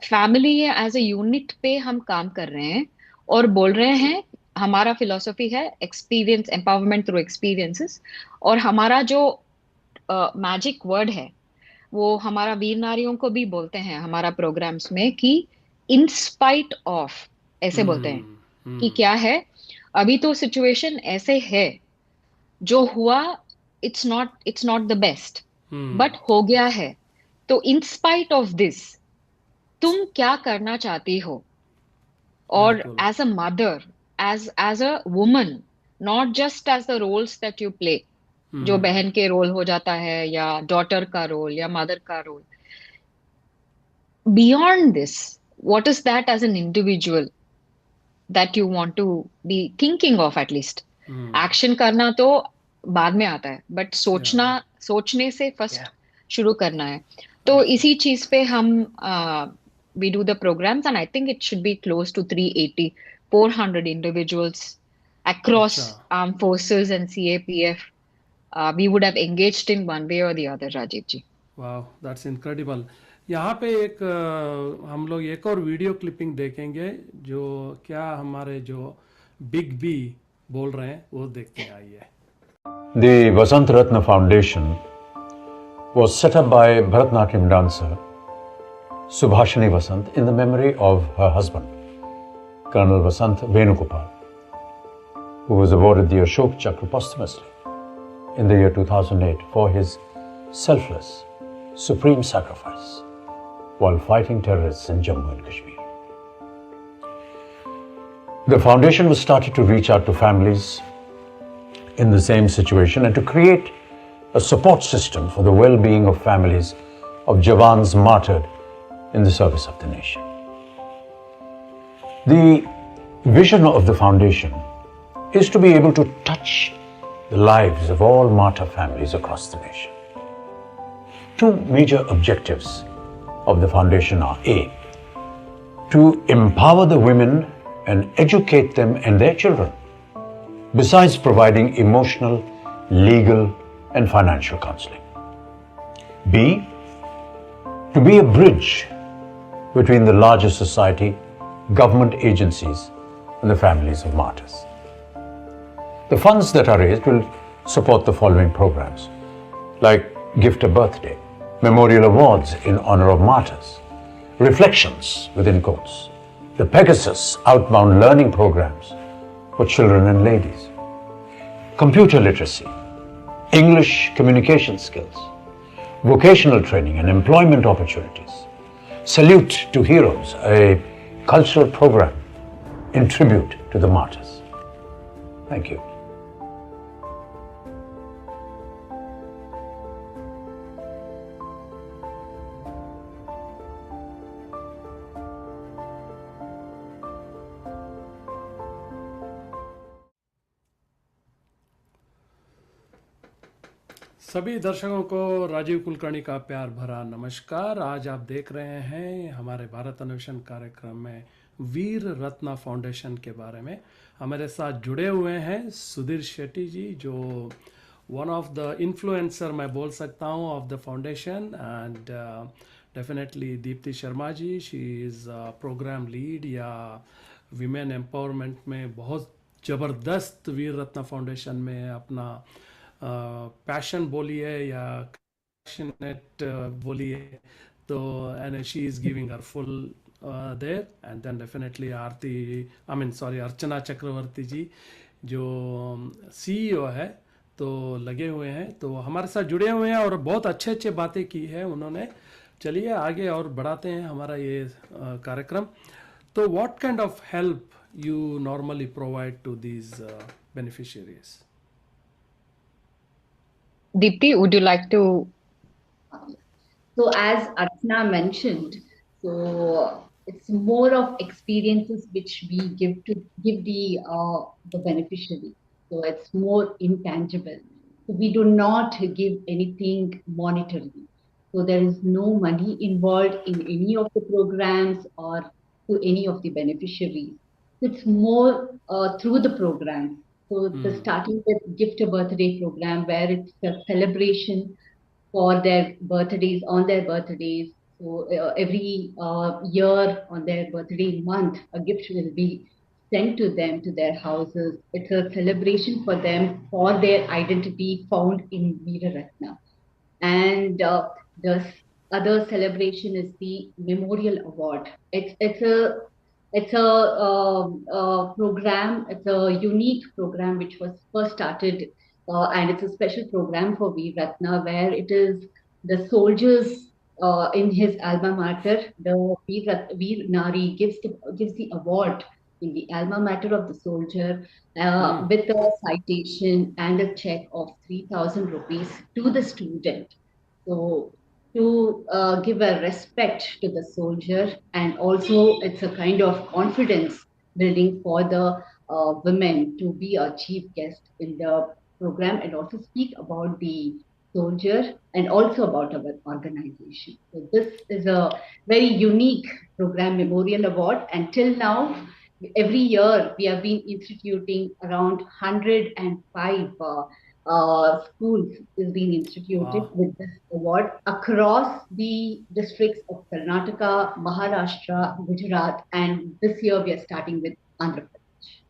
फैमिली एज ए यूनिट पे हम काम कर रहे हैं और बोल रहे हैं हमारा फिलॉसफी है एक्सपीरियंस एम्पावरमेंट थ्रू एक्सपीरियंसेस. और हमारा जो मैजिक वर्ड है वो हमारा वीर नारियों को भी बोलते हैं हमारा प्रोग्राम्स में कि इन स्पाइट ऑफ, ऐसे बोलते हैं कि क्या है अभी तो सिचुएशन ऐसे है जो हुआ, it's not the best but हो गया है. तो इन स्पाइट ऑफ दिस तुम क्या करना चाहती हो, और बिल्कुल. As a mother, as a woman, not just as the roles that you play, जो बहन के रोल हो जाता है या डॉटर का रोल या मदर का रोल. Beyond this, what is that as an individual that you want to be thinking of? At least action करना तो बाद में आता है, बट सोचने से फर्स्ट शुरू करना है. तो इसी चीज पे हम we do the programs, and I think it should be close to 380 400 individuals across armed forces and CAPF we would have engaged in one way or the other. Rajiv ji, वाह, that's incredible. यहाँ पे एक हम लोग एक और video clipping देखेंगे जो क्या हमारे जो बिग बी बोल रहे हैं वो देखते हैं. आइए. The Vasant Ratna Foundation was set up by Bharatanatyam dancer Subhashini Vasant in the memory of her husband, Colonel Vasant Venugopal, who was awarded the Ashok Chakra posthumously in the year 2008 for his selfless, supreme sacrifice while fighting terrorists in Jammu and Kashmir. The foundation was started to reach out to families in the same situation and to create a support system for the well-being of families of Jawans martyred in the service of the nation. The vision of the foundation is to be able to touch the lives of all martyr families across the nation. Two major objectives of the foundation are: A, to empower the women and educate them and their children, besides providing emotional, legal, and financial counseling. B, to be a bridge between the larger society, government agencies, and the families of martyrs. The funds that are raised will support the following programs, like Gift a Birthday, Memorial Awards in honor of martyrs, Reflections within quotes, the Pegasus outbound learning programs for children and ladies, computer literacy, English communication skills, vocational training and employment opportunities, Salute to Heroes, a cultural program in tribute to the martyrs. Thank you. सभी दर्शकों को राजीव कुलकर्णी का प्यार भरा नमस्कार. आज आप देख रहे हैं हमारे भारत अन्वेषण कार्यक्रम में वीर रत्ना फाउंडेशन के बारे में. हमारे साथ जुड़े हुए हैं सुधीर शेट्टी जी, जो वन ऑफ द इन्फ्लुएंसर मैं बोल सकता हूँ of the foundation, and definitely Deepti Sharma ji, she is programme lead या विमेन एम्पावरमेंट में बहुत ज़बरदस्त वीर रत्ना फाउंडेशन में अपना पैशन बोलिए या पैशनेट बोलिए, तो and she is giving her full there. And then definitely Archana Chakraborty ji जो CEO है, तो लगे हुए हैं, तो हमारे साथ जुड़े हुए हैं और बहुत अच्छे अच्छे बातें की है उन्होंने. चलिए आगे और बढ़ाते हैं हमारा ये कार्यक्रम. तो what kind of help you normally provide to these beneficiaries? Deepti, would you like to? So as Archana mentioned, so It's more of experiences which we give the beneficiary. So it's more intangible. So we do not give anything monetarily. So there is no money involved in any of the programs or to any of the beneficiaries. It's more through the program. So the starting with gift a birthday program where it's a celebration for their birthdays, on their birthdays. So every year on their birthday month, a gift will be sent to them to their houses. It's a celebration for them for their identity found in Veera Ratna. And the other celebration is the Memorial Award. It's a program. It's a unique program which was first started, and it's a special program for Veer Ratna where it is the soldiers in his alma mater. The Veer Nari gives the award in the alma mater of the soldier with a citation and a check of 3,000 rupees to the student. So to give a respect to the soldier, and also it's a kind of confidence building for the women to be a chief guest in the program and also speak about the soldier and also about our organization. So this is a very unique program, Memorial Award, and till now every year we have been instituting around 105 schools is being instituted Wow. with this award across the districts of Karnataka, Maharashtra, Gujarat, and this year we are starting with Andhra Pradesh.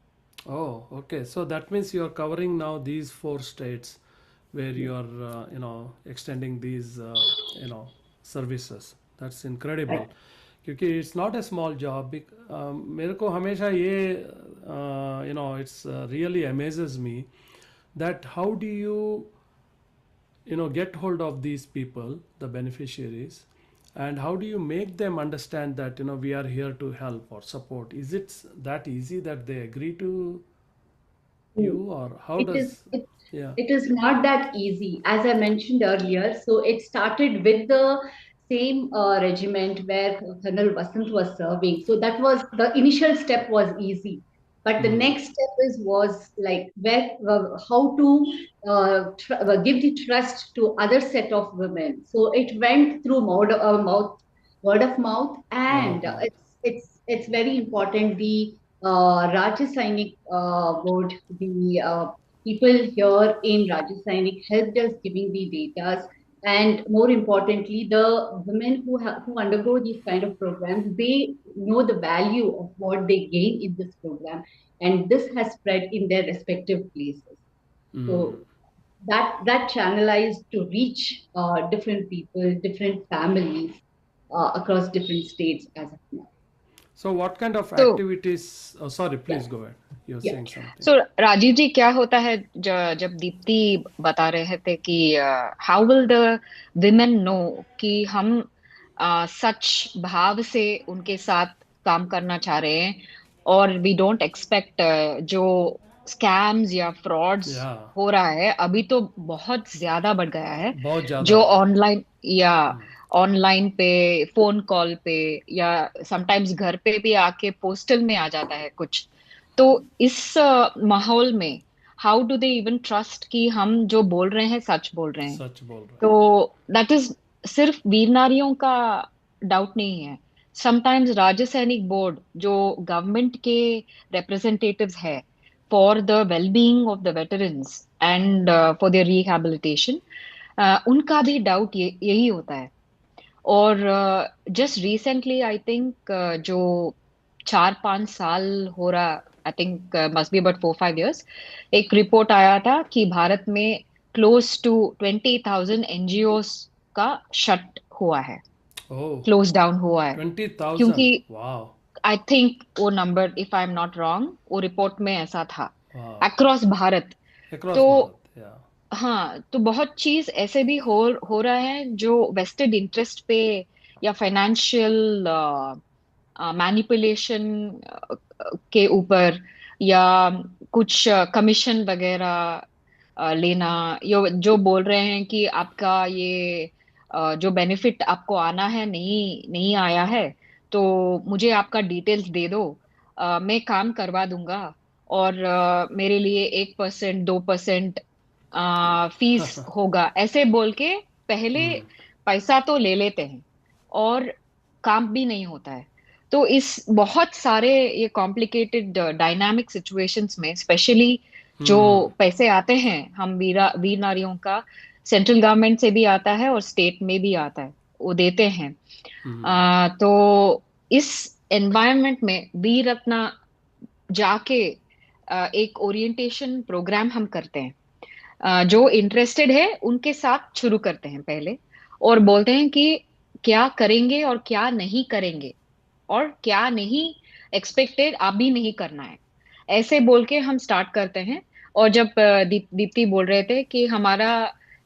Oh, okay. So that means you are covering now these four states where you are, extending these, services. That's incredible. Right. क्योंकि it's not a small job. मेरे को हमेशा ये, it's really amazes me that how do you, get hold of these people, the beneficiaries, and how do you make them understand that, we are here to help or support? Is it that easy that they agree to you, or how It is does, it, yeah. it is not that easy, as I mentioned earlier. So it started with the same regiment where Colonel Vasant was serving. So that was the initial step was easy, but the next step was like where how to give the trust to other set of women. So it went through word of mouth, Word and of mouth. it's very important. The Rajya Sainik board, the people here in Rajya Sainik helped us giving the data, and more importantly, the women who undergo these kind of programs, they know the value of what they gain in this program, and this has spread in their respective places. So that channelized to reach different people, different families across different states as of now. So what kind of So activities? Oh, sorry, Yeah, please go ahead. You're yeah. saying something. So Rajiv जी क्या होता है जब दीप्ति बता रहे थे कि how will the women know कि हम सच भाव से उनके साथ काम करना चाह रहे हैं और वी डोंट एक्सपेक्ट जो स्कैम्स या फ्रॉड्स Yeah, हो रहा है अभी तो बहुत ज्यादा बढ़ गया है बहुत ज़्यादा जो हो गया। ऑनलाइन या ऑनलाइन पे फोन कॉल पे या समटाइम्स घर पे भी आके पोस्टल में आ जाता है कुछ तो इस माहौल में how do they even trust कि हम जो बोल रहे हैं सच बोल रहे हैं सच बोल रहे तो दैट इज सिर्फ वीर नारियों का डाउट नहीं है समटाइम्स राज्य सैनिक बोर्ड जो गवर्नमेंट के रिप्रेजेंटेटिव्स है for the wellbeing of the veterans and for their rehabilitation उनका भी डाउट यही होता है और जस्ट रिसेंटली आई थिंक जो 4-5 साल हो रहा I think must be about 4-5 years एक रिपोर्ट आया था कि भारत में क्लोज टू 20,000 एनजीओस का शट हुआ है ओह क्लोज डाउन हुआ है 20,000 क्योंकि वाह आई थिंक वो number if I am not wrong वो रिपोर्ट में ऐसा था वाह अक्रॉस भारत अक्रॉस तो भारत या हाँ तो बहुत चीज ऐसे भी हो रहा है जो वेस्टेड इंटरेस्ट पे या फाइनेंशियल मैनिपुलेशन के ऊपर या कुछ कमीशन वगैरह लेना जो बोल रहे हैं कि आपका ये जो बेनिफिट आपको आना है नहीं नहीं आया है तो मुझे आपका डिटेल्स दे दो, मैं काम करवा दूंगा, और मेरे लिए 1%, 2% फीस होगा, ऐसे बोल के पहले पैसा तो ले लेते हैं और काम भी नहीं होता है। तो इस बहुत सारे ये कॉम्प्लिकेटेड डायनामिक सिचुएशंस में स्पेशली जो पैसे आते हैं हम वीर नारियों का, सेंट्रल गवर्नमेंट से भी आता है और स्टेट में भी आता है, वो देते हैं। तो इस एनवायरनमेंट में वीर रत्ना जाके एक ओरिएंटेशन प्रोग्राम हम करते हैं। जो इंटरेस्टेड है उनके साथ शुरू करते हैं पहले, और बोलते हैं कि क्या करेंगे और क्या नहीं करेंगे, और क्या नहीं एक्सपेक्टेड अभी नहीं करना है, ऐसे बोल के हम स्टार्ट करते हैं। और जब दीप्ति बोल रहे थे कि हमारा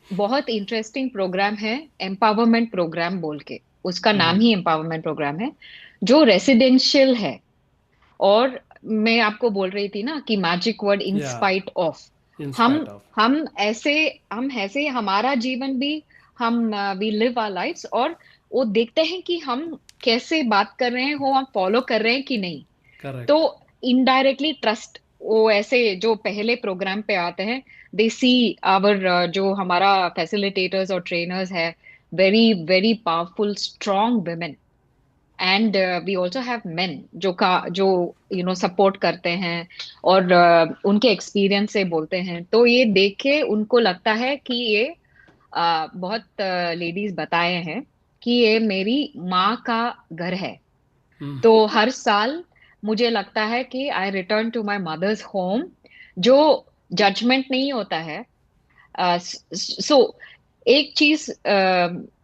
बहुत इंटरेस्टिंग प्रोग्राम है एम्पावरमेंट प्रोग्राम बोल के, उसका नाम ही एम्पावरमेंट प्रोग्राम है, जो रेसिडेंशियल है। और मैं आपको बोल रही थी ना कि magic word in Yeah. Spite of, In हम spite of. हम ऐसे हमारा जीवन भी हम वी लिव आवर लाइफ्स, और वो देखते हैं कि हम कैसे बात कर रहे हैं, वो हम फॉलो कर रहे हैं कि नहीं। Correct. तो इनडायरेक्टली ट्रस्ट, वो ऐसे जो पहले प्रोग्राम पे आते हैं, दे सी आवर जो हमारा फैसिलिटेटर्स और ट्रेनर्स है, very very powerful strong women, and we also have men जो सपोर्ट करते हैं और उनके एक्सपीरियंस से बोलते हैं। तो ये देख के उनको लगता है कि ये बहुत लेडीज बताए हैं कि ये मेरी माँ का घर है। तो हर साल मुझे लगता है कि I return to my mother's home, जो जजमेंट नहीं होता है। सो एक चीज,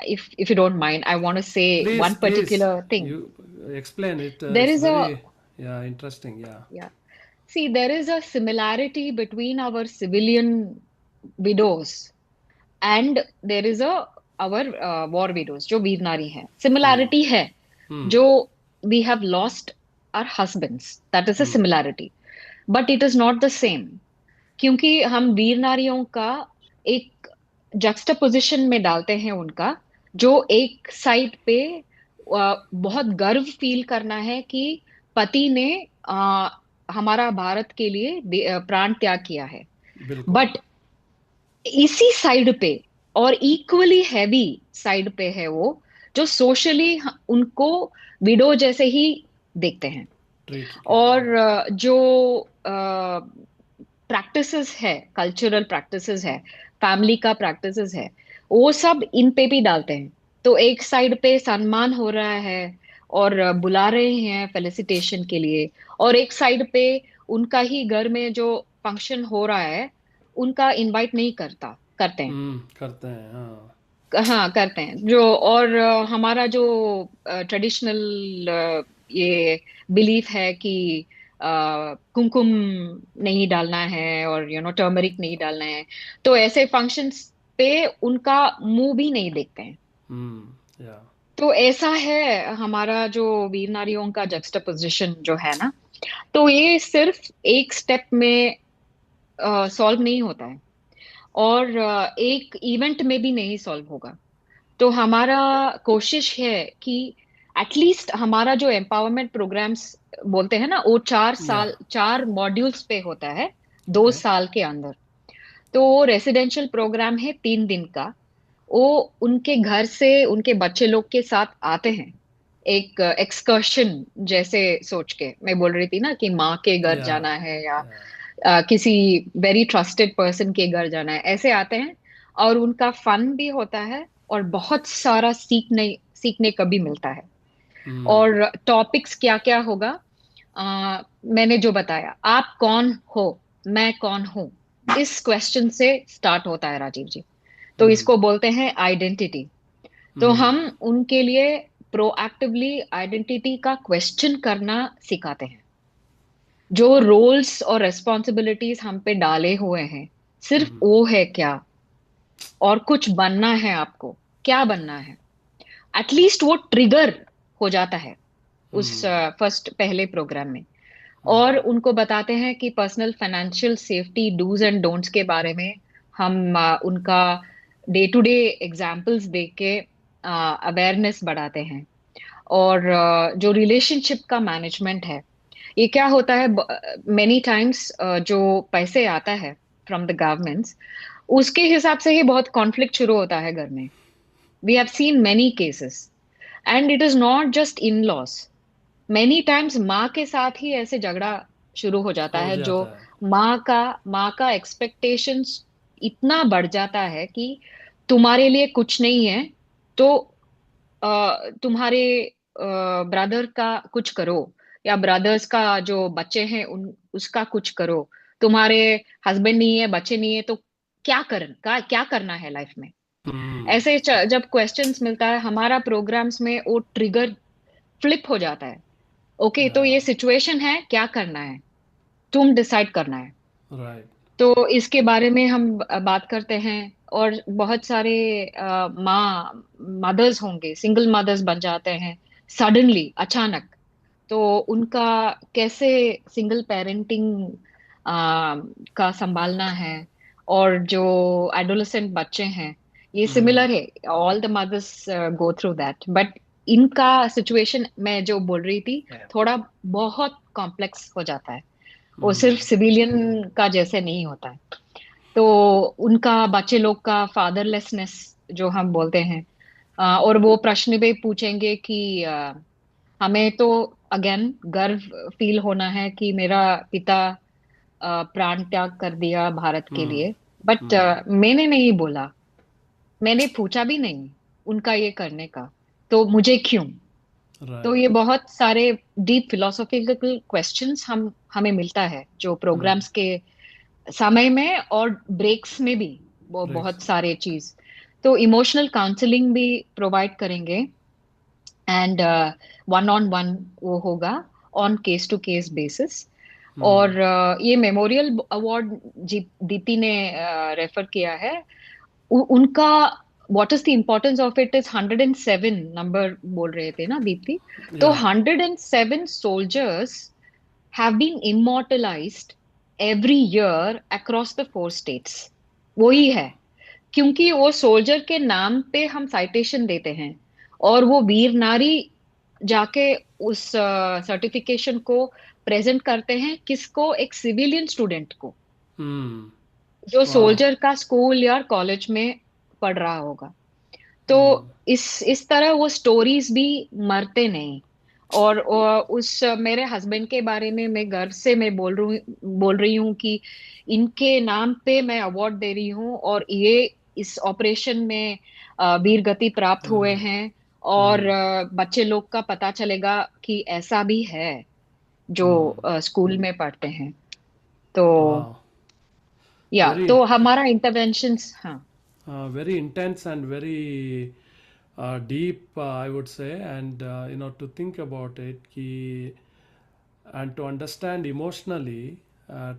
if you don't mind, I want to say Please, one particular thing. You explain it. There It's is a very interesting. Yeah. Yeah, see, there is a similarity between our civilian widows and there is a our war widows जो वीर नारी है, similarity है। जो we have lost our husbands, that is a similarity, but it is not the same, क्योंकि हम वीर नारियों का एक जक्स्टापोजिशन में डालते हैं उनका, जो एक साइड पे बहुत गर्व फील करना है कि पति ने हमारा भारत के लिए प्राण त्याग किया है, बिल्कुल। बट इसी साइड पे और इक्वली हैवी साइड पे है वो जो सोशली उनको विडो जैसे ही देखते हैं। और जो प्रैक्टिसेस है, कल्चरल प्रैक्टिसेस है, फैमिली का प्रैक्टिसेस है, वो सब इन पे भी डालते हैं। तो एक साइड पे सम्मान हो रहा है और बुला रहे हैं फेलिसिटेशन के लिए, और एक साइड पे उनका ही घर में जो फंक्शन हो रहा है उनका इनवाइट नहीं करते हैं। करते हैं, हाँ। हाँ, करते हैं जो। और हमारा जो ट्रेडिशनल ये बिलीफ है कि कुमकुम नहीं डालना है और टर्मरिक नहीं डालना है, तो ऐसे फंक्शंस पे उनका मुंह भी नहीं देखते हैं। तो ऐसा है हमारा जो वीर नारियों का जक्स्टापोजिशन जो है ना, तो ये सिर्फ एक स्टेप में सॉल्व नहीं होता है और एक इवेंट में भी नहीं सॉल्व होगा। तो हमारा कोशिश है कि एटलीस्ट हमारा जो एम्पावरमेंट प्रोग्राम्स बोलते हैं ना, वो 4 मॉड्यूल्स पे होता है 2 साल के अंदर। तो वो रेसिडेंशियल प्रोग्राम है 3 दिन का। वो उनके घर से उनके बच्चे लोग के साथ आते हैं, एक एक्सकर्शन जैसे सोच के। मैं बोल रही थी ना कि माँ के घर जाना है या किसी वेरी ट्रस्टेड पर्सन के घर जाना है, ऐसे आते हैं। और उनका फन भी होता है और बहुत सारा सीखने का भी मिलता है। और टॉपिक्स क्या क्या होगा, मैंने जो बताया, आप कौन हो, मैं कौन हूं, इस क्वेश्चन से स्टार्ट होता है राजीव जी। तो इसको बोलते हैं आइडेंटिटी। तो हम उनके लिए प्रोएक्टिवली आइडेंटिटी का क्वेश्चन करना सिखाते हैं। जो रोल्स और रेस्पॉन्सिबिलिटीज हम पे डाले हुए हैं, सिर्फ वो है क्या, और कुछ बनना है आपको, क्या बनना है, एटलीस्ट वो ट्रिगर हो जाता है उस पहले प्रोग्राम में। और उनको बताते हैं कि personal financial safety dos and don'ts के बारे में हम उनका डे टू डे एग्जाम्पल्स दे के अवेयरनेस बढ़ाते हैं। और जो रिलेशनशिप का मैनेजमेंट है, ये क्या होता है, मेनी टाइम्स जो पैसे आता है फ्रॉम द गवर्नमेंट्स, उसके हिसाब से ही बहुत कॉन्फ्लिक्ट शुरू होता है घर में. We have seen many cases, and it is not just in laws. Many times माँ के साथ ही ऐसे झगड़ा शुरू हो जाता हो है, जो जाता है. माँ का एक्सपेक्टेशंस इतना बढ़ जाता है कि तुम्हारे लिए कुछ नहीं है, तो तुम्हारे ब्रदर का कुछ करो, या ब्रदर्स का जो बच्चे हैं उन उसका कुछ करो. तुम्हारे हस्बैंड नहीं है, बच्चे नहीं है, तो क्या करना है लाइफ में. हम्म. ऐसे जब क्वेश्चंस मिलता है हमारा प्रोग्राम्स में, वो ट्रिगर फ्लिप हो जाता है. ओके, तो ये सिचुएशन है, क्या करना है, तुम डिसाइड करना है. राइट. तो इसके बारे में हम बात करते हैं. और बहुत सारे मदर्स होंगे, सिंगल मदर्स बन जाते हैं सडनली, अचानक. तो उनका कैसे सिंगल पेरेंटिंग का संभालना है, और जो एडोलेसेंट बच्चे हैं, ये सिमिलर है. All the mothers go through that, but इनका सिचुएशन मैं जो बोल रही थी, थोड़ा बहुत कॉम्प्लेक्स हो जाता है. वो सिर्फ सिविलियन का जैसे नहीं होता है. तो उनका बच्चे लोग का फादरलेसनेस जो हम बोलते हैं, और वो प्रश्न भी पूछेंगे कि हमें तो अगेन गर्व फील होना है कि मेरा पिता प्राण त्याग कर दिया भारत के लिए, बट मैंने नहीं बोला, मैंने पूछा भी नहीं उनका ये करने का, तो मुझे क्यों. तो ये बहुत सारे डीप फिलोसॉफिकल क्वेश्चंस हमें मिलता है जो प्रोग्राम्स के समय में, और ब्रेक्स में भी वो बहुत सारे चीज. तो इमोशनल काउंसलिंग भी प्रोवाइड करेंगे, एंड 1-on-1 वो होगा on case to case basis. और ये मेमोरियल अवार्ड दीप्ति ने रेफर किया है. उनका what is the importance of it is 107 number बोल रहे थे ना दीप्ति. तो 107 soldiers have been immortalised every year across the 4 states. वही है, क्योंकि वो सोल्जर के नाम पे हम साइटेशन देते हैं, और वो वीर नारी जाके उस सर्टिफिकेशन को प्रेजेंट करते हैं, किसको, एक सिविलियन स्टूडेंट को, जो सोल्जर का स्कूल या कॉलेज में पढ़ रहा होगा. तो इस तरह वो स्टोरीज भी मरते नहीं. और उस मेरे हस्बैंड के बारे में मैं गर्व से मैं बोल रही हूँ कि इनके नाम पे मैं अवार्ड दे रही हूँ, और ये इस ऑपरेशन में वीर गति प्राप्त हुए हैं. और बच्चे लोग का पता चलेगा कि ऐसा भी है जो स्कूल में पढ़ते हैं. तो या तो हमारा इंटरवेंशंस, हाँ, very intense and very deep, I would say, and to think about it, and to understand emotionally,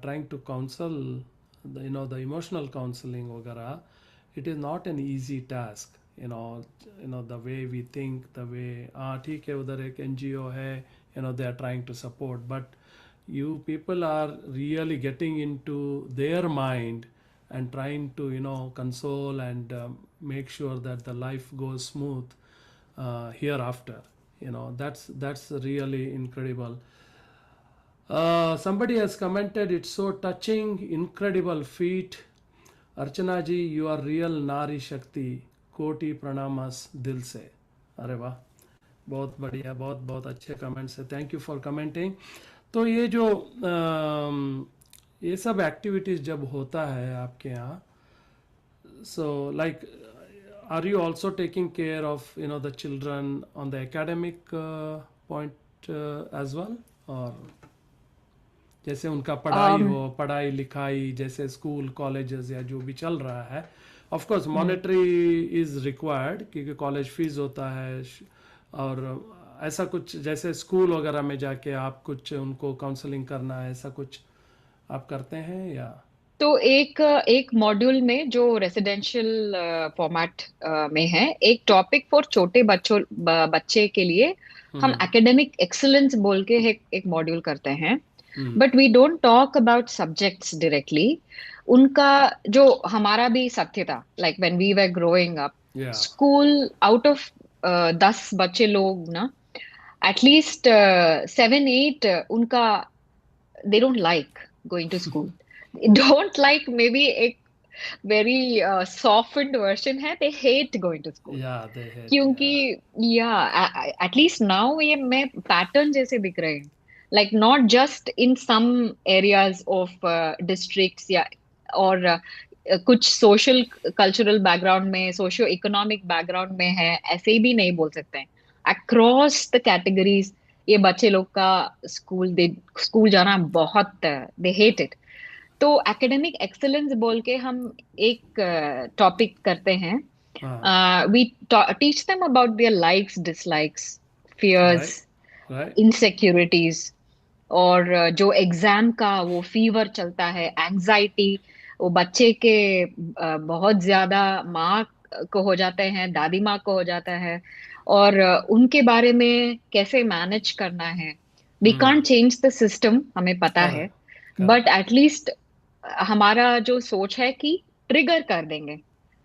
trying to counsel, the emotional counseling वगैरह, it is not an easy task. The way we think, the way ठीक है उधर एक NGO है, they are trying to support, but you people are really getting into their mind and trying to console and make sure that the life goes smooth hereafter. That's really incredible. Somebody has commented, it's so touching, incredible feat. Archana ji, you are real Nari Shakti. Koti pranamas dil se. अरे वाह, बहुत बढ़िया, बहुत बहुत अच्छे comments है. Thank you for commenting. तो ये जो ये सब एक्टिविटीज़ जब होता है आपके यहाँ, so like are you also taking care of the children on the academic point as well, और जैसे उनका पढ़ाई हो, पढ़ाई लिखाई, जैसे स्कूल कॉलेजेस या जो भी चल रहा है, of course monetary is required क्योंकि कॉलेज फीस होता है, और ऐसा कुछ जैसे स्कूल वगैरह में जाके आप कुछ उनको काउंसलिंग करना है, ऐसा कुछ आप करते हैं या? तो एक मॉड्यूल में जो रेसिडेंशियल फॉर्मेट में है, एक टॉपिक फॉर छोटे बच्चे के लिए हम एकेडमिक एक्सीलेंस बोल के एक मॉड्यूल करते हैं. But we don't talk about subjects directly. उनका जो हमारा भी सत्य था, like when we were growing up, school out of 10 बच्चे लोग ना, एटलीस्ट 7-8 उनका they don't like going to school. They don't like, maybe एक very softened version है, they hate going to school. Yeah, they hate. क्योंकि at least now ये मैं pattern जैसे दिख रहे हैं, like not just in some areas of districts या और कुछ सोशल कल्चरल बैकग्राउंड में, सोशियो इकोनॉमिक बैकग्राउंड में है, ऐसे भी नहीं बोल सकते हैं. अक्रॉस द कैटेगरीज ये बच्चे लोग का स्कूल जाना बहुत, दे हेट इट. तो एकेडमिक एक्सेलेंस बोल के हम एक टॉपिक करते हैं. We teach them about their likes, dislikes, fears, Right. Insecurities, और जो एग्जाम का वो फीवर चलता है, एंजाइटी, वो बच्चे के बहुत ज्यादा माँ को हो जाते हैं, दादी माँ को हो जाता है, और उनके बारे में कैसे मैनेज करना है. We can't change the system, हमें पता है, बट एटलीस्ट हमारा जो सोच है कि ट्रिगर कर देंगे,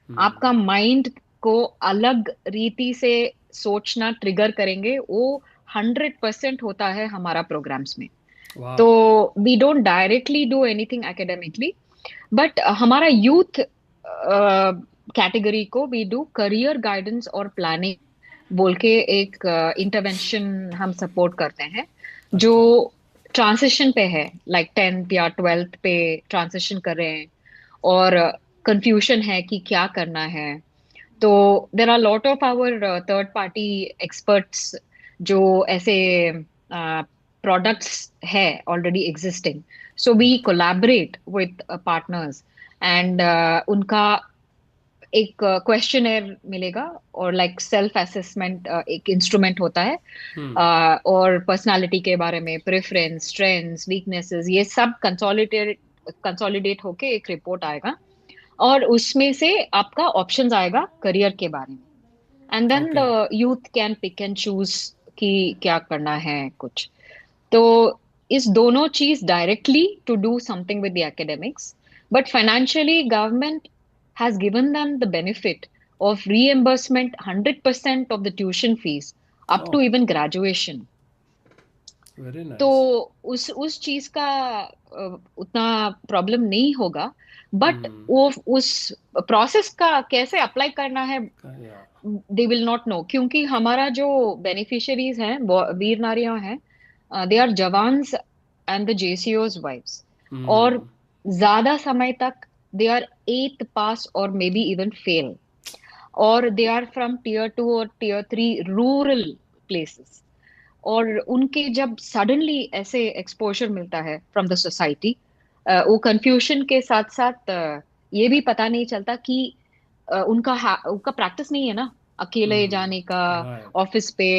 आपका माइंड को अलग रीति से सोचना ट्रिगर करेंगे. वो 100% होता है हमारा प्रोग्राम्स में. Wow. तो we don't directly do anything academically, but हमारा यूथ कैटेगरी को वी डू करियर गाइडेंस और प्लानिंग बोल के एक इंटरवेंशन हम सपोर्ट करते हैं, जो ट्रांसिशन पे है, लाइक 10th या 12th पे ट्रांसिशन कर रहे हैं और कंफ्यूजन है कि क्या करना है. तो there are lot of our third party experts जो ऐसे प्रोडक्ट्स है already existing. So we collaborate with partners and उनका एक क्वेश्चनर मिलेगा और लाइक सेल्फ असेसमेंट एक इंस्ट्रूमेंट होता है, और पर्सनालिटी के बारे में, प्रेफरेंस, स्ट्रेंथ्स, वीकनेसेस, ये सब कंसोलिडेट होके एक रिपोर्ट आएगा, और उसमें से आपका ऑप्शंस आएगा करियर के बारे में. And then the youth can pick and choose कि क्या करना है कुछ. तो इस दोनों चीज directly to do something with the academics, but financially government has given them the benefit of reimbursement 100% of the tuition fees up to even graduation. Very nice. तो उस चीज का उतना प्रॉब्लम नहीं होगा, बट वो उस प्रोसेस का कैसे अप्लाई करना है दे विल नॉट नो, क्योंकि हमारा जो बेनिफिशियरीज हैं, वीर नारियां हैं, they are jawans and the JCO's wifes, और ज्यादा समय तक they are 8th pass or maybe even fail, or they are from tier 2 or tier 3 rural places, और उनके जब सडनली ऐसे एक्सपोजर मिलता है फ्रॉम द सोसाइटी, वो कंफ्यूजन के साथ साथ ये भी पता नहीं चलता कि उनका प्रैक्टिस नहीं है ना, अकेले जाने का, ऑफिस पे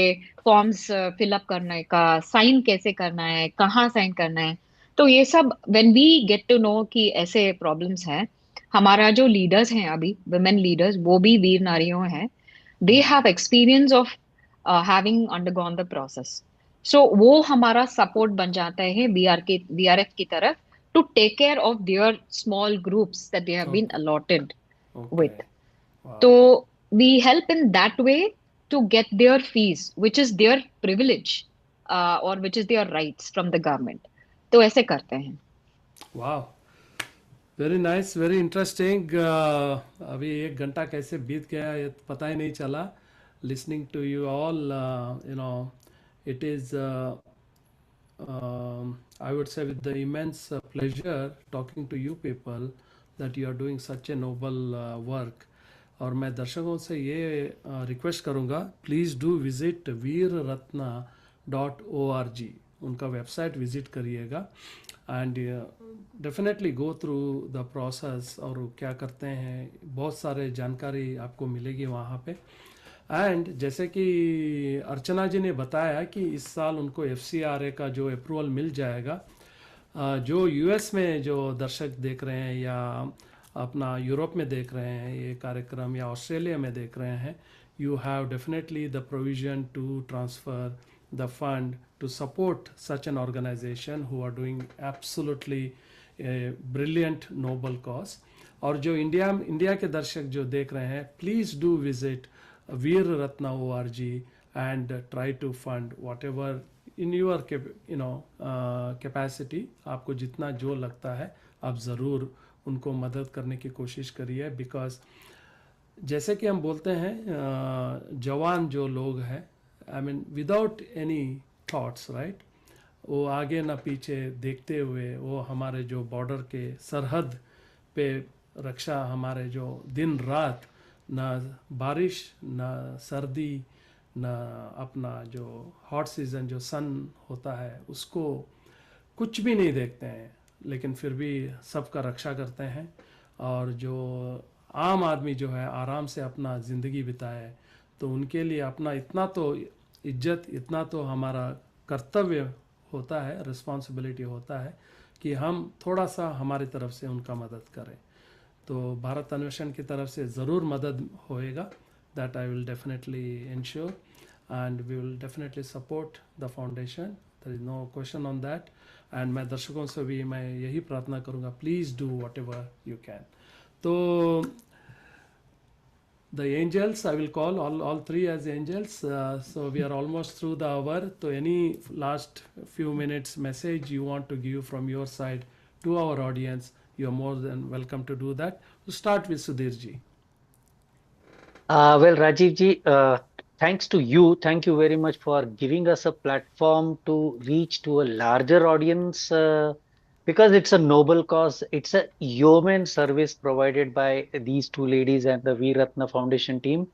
फॉर्म्स फिलअप करने का, साइन कैसे करना है, कहाँ साइन करना है. तो ये सब when we get to know कि ऐसे प्रॉब्लम्स हैं, हमारा जो लीडर्स हैं अभी, वुमेन लीडर्स, वो भी वीर नारियों हैं, they have experience of having undergone the process. So वो हमारा सपोर्ट बन जाता है VRF की तरफ, to take care of their small groups that they have been allotted with. तो we help in that way to get their fees which is their privilege और which is their rights from the government. तो ऐसे करते हैं. वाह, very nice, very interesting. अभी 1 घंटा कैसे बीत गया ये पता ही नहीं चला. Listening to you all, you know, it is I would say with the immense pleasure talking to you people that you are doing such a noble work. और मैं दर्शकों से ये रिक्वेस्ट करूँगा, प्लीज़ डू विजिट veerratna.org, उनका website visit करिएगा and definitely go through the process, और क्या करते हैं, बहुत सारे जानकारी आपको मिलेगी वहाँ पे. एंड जैसे कि अर्चना जी ने बताया कि इस साल उनको FCRA का जो अप्रूवल मिल जाएगा. जो US में जो दर्शक देख रहे हैं या अपना यूरोप में देख रहे हैं ये कार्यक्रम, या ऑस्ट्रेलिया में देख रहे हैं, you have definitely the provision to transfer the fund to support such an organization who are doing absolutely a brilliant noble cause. और जो इंडिया के दर्शक जो देख रहे हैं, please do visit veerratna.org and try to fund whatever in your capacity. आपको जितना जो लगता है आप ज़रूर उनको मदद करने की कोशिश करिए, बिकॉज जैसे कि हम बोलते हैं जवान जो लोग हैं, I mean without any thoughts, right, वो आगे ना पीछे देखते हुए वो हमारे जो बॉर्डर के सरहद पे रक्षा, हमारे जो दिन रात ना बारिश ना सर्दी ना अपना जो हॉट सीज़न जो सन होता है उसको कुछ भी नहीं देखते हैं, लेकिन फिर भी सबका रक्षा करते हैं। और जो आम आदमी जो है आराम से अपना ज़िंदगी बिताए, तो उनके लिए अपना इतना तो इज्जत, इतना तो हमारा कर्तव्य होता है, रिस्पॉन्सिबिलिटी होता है कि हम थोड़ा सा हमारी तरफ से उनका मदद करें। तो भारत अन्वेषण की तरफ से ज़रूर मदद होएगा, that I will definitely ensure, and we will definitely support the foundation, there is no question on that. And मैं दर्शकों से भी मैं यही प्रार्थना करूँगा, please do whatever you can. तो the angels, I will call all three as angels. So we are almost through the hour. So any last few minutes message you want to give from your side to our audience, you are more than welcome to do that. So start with Sudhir ji. Well, Rajiv ji, thanks to you. Thank you very much for giving us a platform to reach to a larger audience, because it's a noble cause. It's a yeoman service provided by these two ladies and the Veer Ratna Foundation team.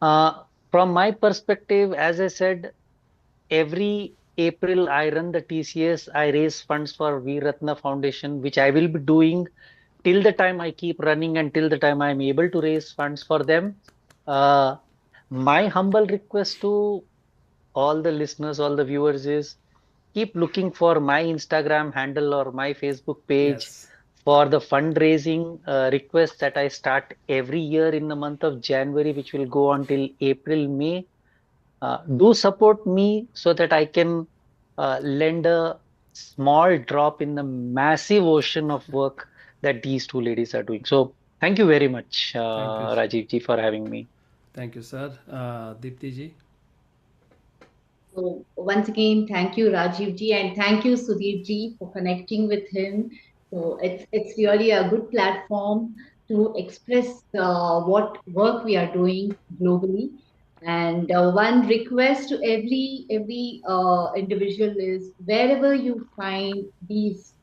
From my perspective, as I said, every April I run the TCS. I raise funds for Veer Ratna Foundation, which I will be doing till the time I keep running and till the time I'm able to raise funds for them. My humble request to all the listeners, all the viewers is keep looking for my Instagram handle or my Facebook page Yes. for the fundraising requests that I start every year in the month of January, which will go on till April, May. Do support me so that I can lend a small drop in the massive ocean of work that these two ladies are doing. So thank you very much, Thank you. Rajiv ji, for having me. Thank you, sir. Deepti ji. So once again, thank you, Rajiv ji, and thank you, Sudhir ji, for connecting with him. So it's really a good platform to express what work we are doing globally. And one request to every individual is, wherever you find these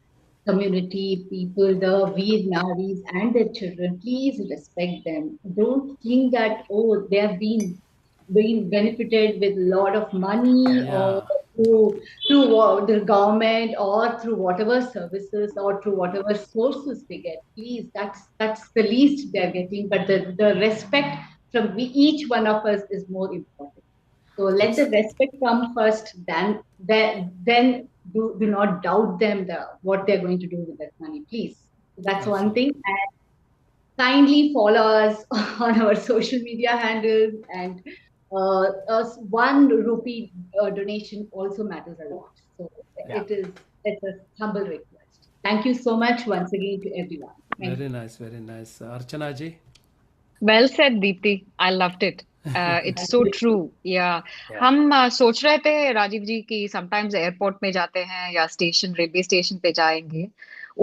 community people, the Veer Naris and their children, please respect them. Don't think that, oh, they have been benefited with a lot of money Yeah. or the government or through whatever services or through whatever sources they get. Please, that's the least they're getting, but the respect from each one of us is more important. So let the respect come first, then do not doubt them what they're going to do with that money, please. That's one thing. And kindly follow us on our social media handles, and one rupee donation also matters a lot. So Yeah. it's a humble request. Thank you so much once again to everyone. Thank you. Very nice, very nice. Archana ji. Well said, Deepti. I loved it. It's so true. Yeah. Yeah. हम सोच रहे थे राजीव जी कि sometimes airport में जाते हैं या station, railway station पे जाएंगे,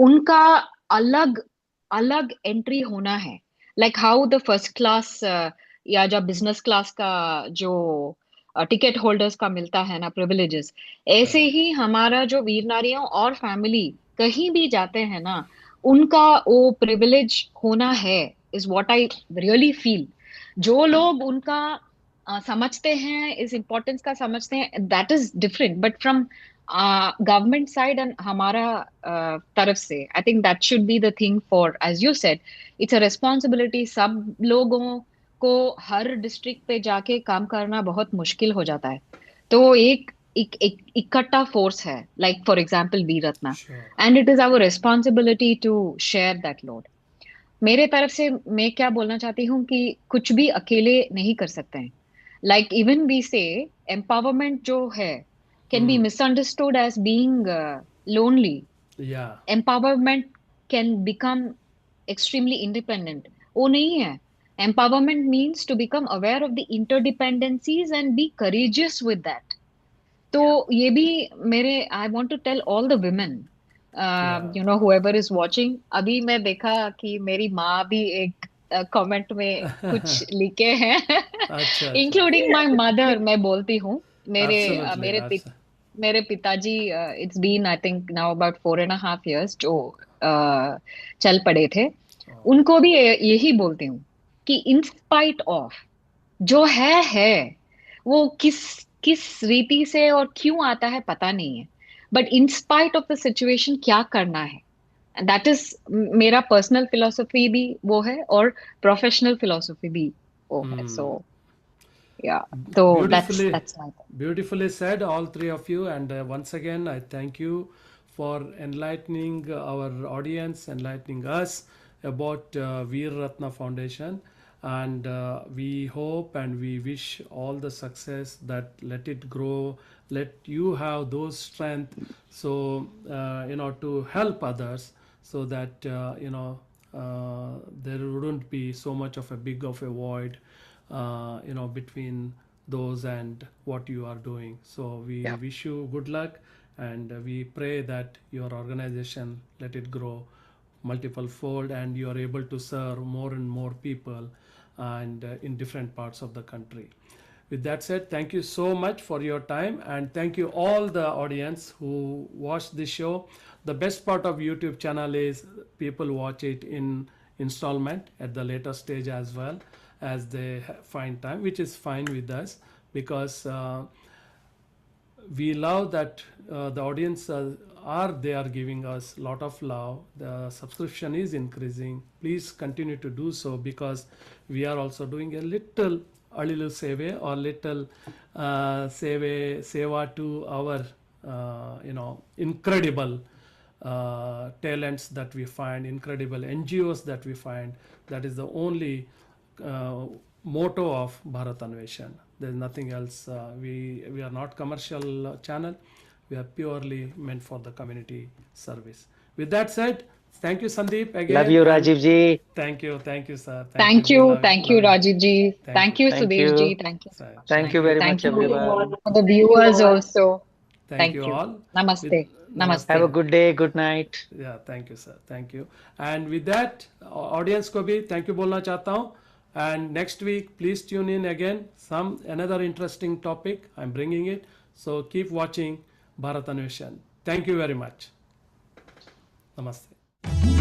उनका अलग अलग एंट्री होना है, like how the first class या जब बिजनेस क्लास का जो टिकट होल्डर्स का मिलता है ना प्रिविलेजेस, ऐसे ही हमारा जो वीर नारियों और फैमिली कहीं भी जाते हैं ना, उनका वो प्रिविलेज होना है, is what I really feel. जो लोग उनका समझते हैं, इस इम्पोर्टेंस का समझते हैं, that is different, but from government side and हमारा तरफ से, I think that should be the thing for, as you said, it's a responsibility. सब लोगों को हर डिस्ट्रिक्ट पे जाके काम करना बहुत मुश्किल हो जाता है, तो एक इकट्ठा फोर्स है, like for example Veer Ratna, and it is our responsibility to share that load. मेरे तरफ से मैं क्या बोलना चाहती हूँ कि कुछ भी अकेले नहीं कर सकते हैं. Like even we say empowerment जो है can be misunderstood as being lonely. Empowerment can become extremely independent. वो नहीं है. Empowerment means to become aware of the interdependencies and be courageous with that. तो ये भी मेरे I want to tell all the women, Yeah. you know, whoever is watching. अभी मैं देखा कि मेरी माँ भी एक कमेंट में कुछ लिखे हैं, अच्छा अच्छा. including my mother. मैं बोलती हूँ मेरे Absolutely. मेरे पिताजी, it's been I think now about 4.5 years जो चल पड़े थे, उनको भी यही बोलती हूँ कि in spite of जो है वो किस रीति से और क्यों आता है पता नहीं है, but in spite of the situation क्या करना है, दैट इज मेरा पर्सनल फिलोसफी भी वो है और प्रोफेशनल फिलोसफी भी वो है. सो या तो Beautifully, that's my thing. beautifully said, all three of you. And once again, I thank you for enlightening our audience, enlightening us about Veer Ratna Foundation. And we hope and we wish all the success, that let it grow, let you have those strength, so to help others, so that there wouldn't be so much of a big of a void between those and what you are doing. So we wish you good luck, and we pray that your organization let it grow multiple fold, and you are able to serve more and more people and in different parts of the country. With that said, thank you so much for your time, and thank you all the audience who watched this show. The best part of YouTube channel is people watch it in installment at the later stage as well as they find time, which is fine with us, because we love that the audience they are giving us a lot of love. The subscription is increasing. Please continue to do so, because we are also doing a little alilu seve or little seva to our incredible talents that we find, incredible NGOs that we find. That is the only motto of Bharat Anveshan. There's nothing else. We are not commercial channel. We are purely meant for the community service. With that said, thank you, Sandeep, again. Love you, Rajiv ji. Thank you, sir. Thank We you, love- thank you, love Rajiv ji. Thank you, Thank Sudesh ji. you. Thank you. Thank you very Thank much, you everyone. for the viewers also. Thank you all. Namaste. With- Namaste. Have a good day. Good night. Yeah, thank you, sir. Thank you. And with that, audience को भी thank you बोलना चाहता हूँ. And next week, please tune in again. Another interesting topic. I'm bringing it. So keep watching Bharat Anveshan. Thank you very much. Namaste.